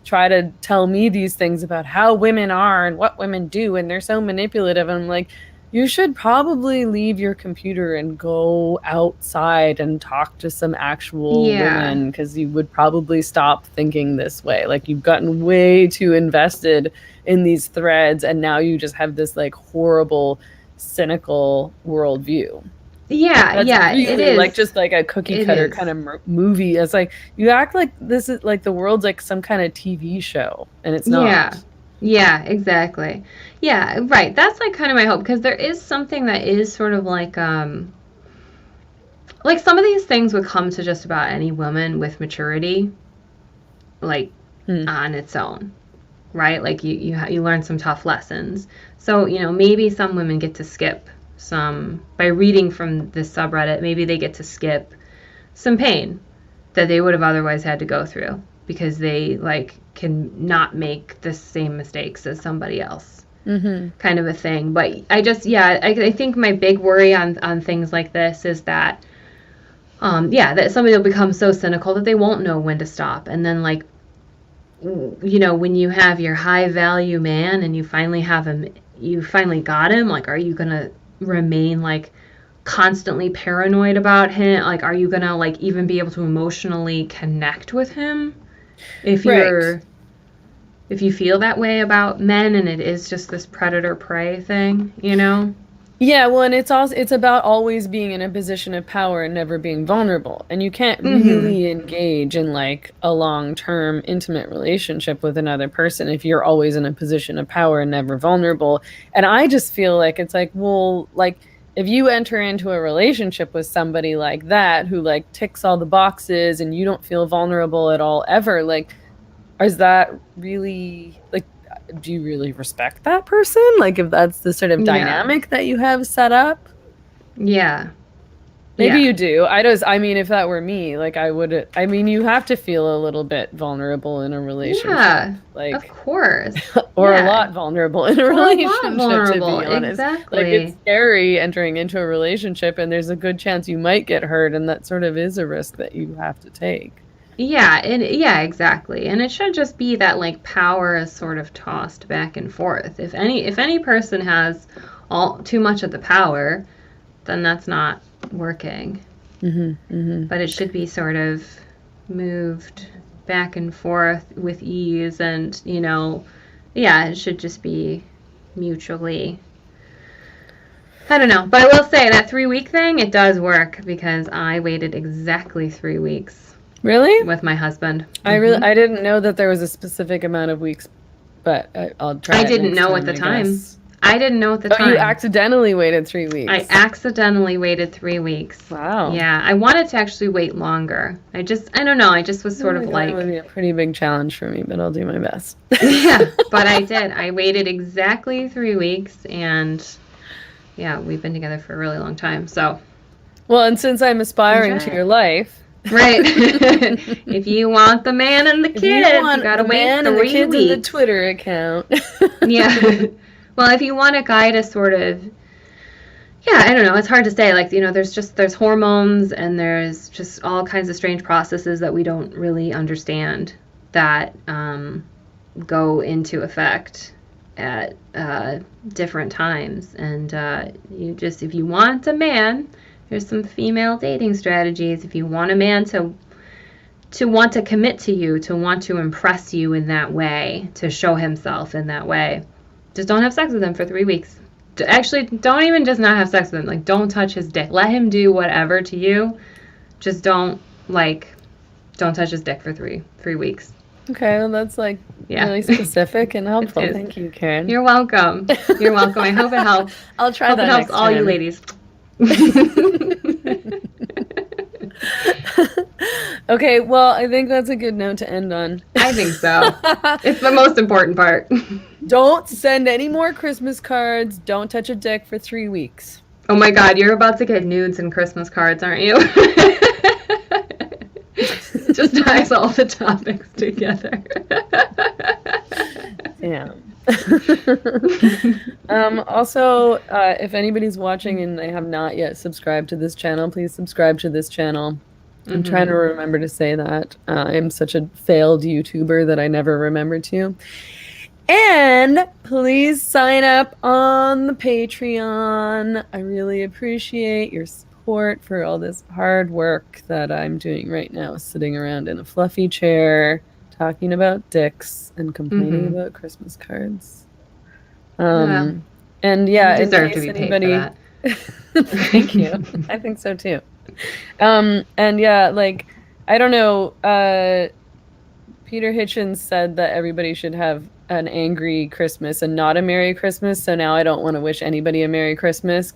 try to tell me these things about how women are and what women do, and they're so manipulative, I'm like, you should probably leave your computer and go outside and talk to some actual women, because you would probably stop thinking this way. Like, you've gotten way too invested in these threads, and now you just have this like horrible, cynical worldview. Yeah, really, it is. Like, just like a cookie cutter kind of movie. It's like, you act like this is like the world's like some kind of TV show, and it's not. Yeah, exactly. Yeah, right. That's like kind of my hope, because there is something that is sort of like some of these things would come to just about any woman with maturity, like on its own. right? Like you learn some tough lessons. So, maybe some women get to skip by reading from this subreddit, maybe they get to skip some pain that they would have otherwise had to go through because they like can not make the same mistakes as somebody else. Kind of a thing. But I think my big worry on things like this is that that somebody will become so cynical that they won't know when to stop. And then, like, when you have your high value man and you finally got him, like, are you gonna remain like constantly paranoid about him? Like, are you gonna like even be able to emotionally connect with him if you feel that way about men and it is just this predator prey thing, Yeah, well, and it's about always being in a position of power and never being vulnerable. And you can't really engage in like a long-term intimate relationship with another person if you're always in a position of power and never vulnerable. And I just feel like it's like, well, like if you enter into a relationship with somebody like that who like ticks all the boxes and you don't feel vulnerable at all ever, like, is that really like, do you really respect that person? Like, if that's the sort of dynamic that you have set up? Yeah. Maybe you do. I mean, if that were me, like, you have to feel a little bit vulnerable in a relationship. Yeah, like, of course. Or a lot vulnerable in a relationship, to be honest. Exactly. Like, it's scary entering into a relationship, and there's a good chance you might get hurt, and that sort of is a risk that you have to take. Yeah, exactly. And it should just be that like power is sort of tossed back and forth. If any person has too much of the power, then that's not working. But it should be sort of moved back and forth with ease, and it should just be mutually. I don't know, but I will say that 3-week thing, it does work because I waited exactly 3 weeks. Really? With my husband. I didn't know that there was a specific amount of weeks, but I'll try. I didn't know at the time. I didn't know at the time. Oh, you accidentally waited 3 weeks. I accidentally waited 3 weeks. Wow. Yeah, I wanted to actually wait longer. I don't know. I just was sort of like. It would be a pretty big challenge for me, but I'll do my best. Yeah, but I did. I waited exactly 3 weeks, and yeah, we've been together for a really long time. So. Well, and since I'm aspiring to your life. Right. If you want the man and the kids, you gotta wait 3 weeks. And the Twitter account. Yeah. Well, if you want a guy to sort of, I don't know, it's hard to say. Like, there's hormones and there's just all kinds of strange processes that we don't really understand that go into effect at different times. And if you want a man, there's some female dating strategies. If you want a man to want to commit to you, to want to impress you in that way, to show himself in that way, just don't have sex with him for 3 weeks. Actually, don't even just not have sex with him. Like, don't touch his dick. Let him do whatever to you. Just don't touch his dick for three weeks. Okay, well, that's really specific and helpful. Thank you, Karen. You're welcome. You're welcome. I hope it helps. I'll try that next time. Hope it helps all you ladies. Okay, well, I think that's a good note to end on. I think so. It's the most important part. Don't send any more Christmas cards. Don't touch a dick for 3 weeks. Oh my God, you're about to get nudes and Christmas cards, aren't you? Just ties all the topics together. Yeah. Also, if anybody's watching and they have not yet subscribed to this channel, please subscribe to this channel. I'm trying to remember to say that. I'm such a failed YouTuber that I never remember to. And please sign up on the Patreon. I really appreciate your support for all this hard work that I'm doing right now, sitting around in a fluffy chair, talking about dicks and complaining about Christmas cards. And yeah, you deserve to be paid for that. Thank you. I think so too. And yeah, like, I don't know, Peter Hitchens said that everybody should have an angry Christmas and not a Merry Christmas, so now I don't want to wish anybody a Merry Christmas,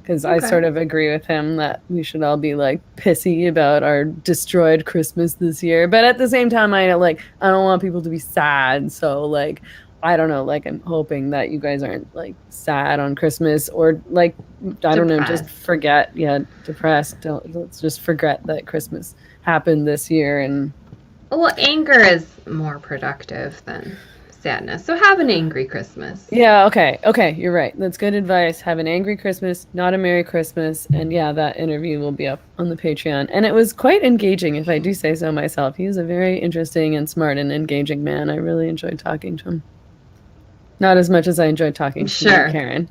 because I sort of agree with him that we should all be like pissy about our destroyed Christmas this year. But at the same time, I don't want people to be sad. So like, I don't know, like I'm hoping that you guys aren't like sad on Christmas or like, I don't know, just forget, depressed. Let's just forget that Christmas happened this year. And well, anger is more productive than sadness. So have an angry Christmas. Yeah, okay, you're right. That's good advice. Have an angry Christmas, not a Merry Christmas. And yeah, that interview will be up on the Patreon. And it was quite engaging, if I do say so myself. He was a very interesting and smart and engaging man. I really enjoyed talking to him. Not as much as I enjoyed talking to Karen.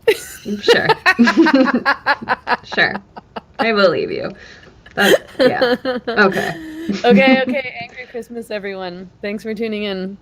Sure. Sure. I believe you. Yeah. Okay. Okay. Angry Christmas, everyone. Thanks for tuning in.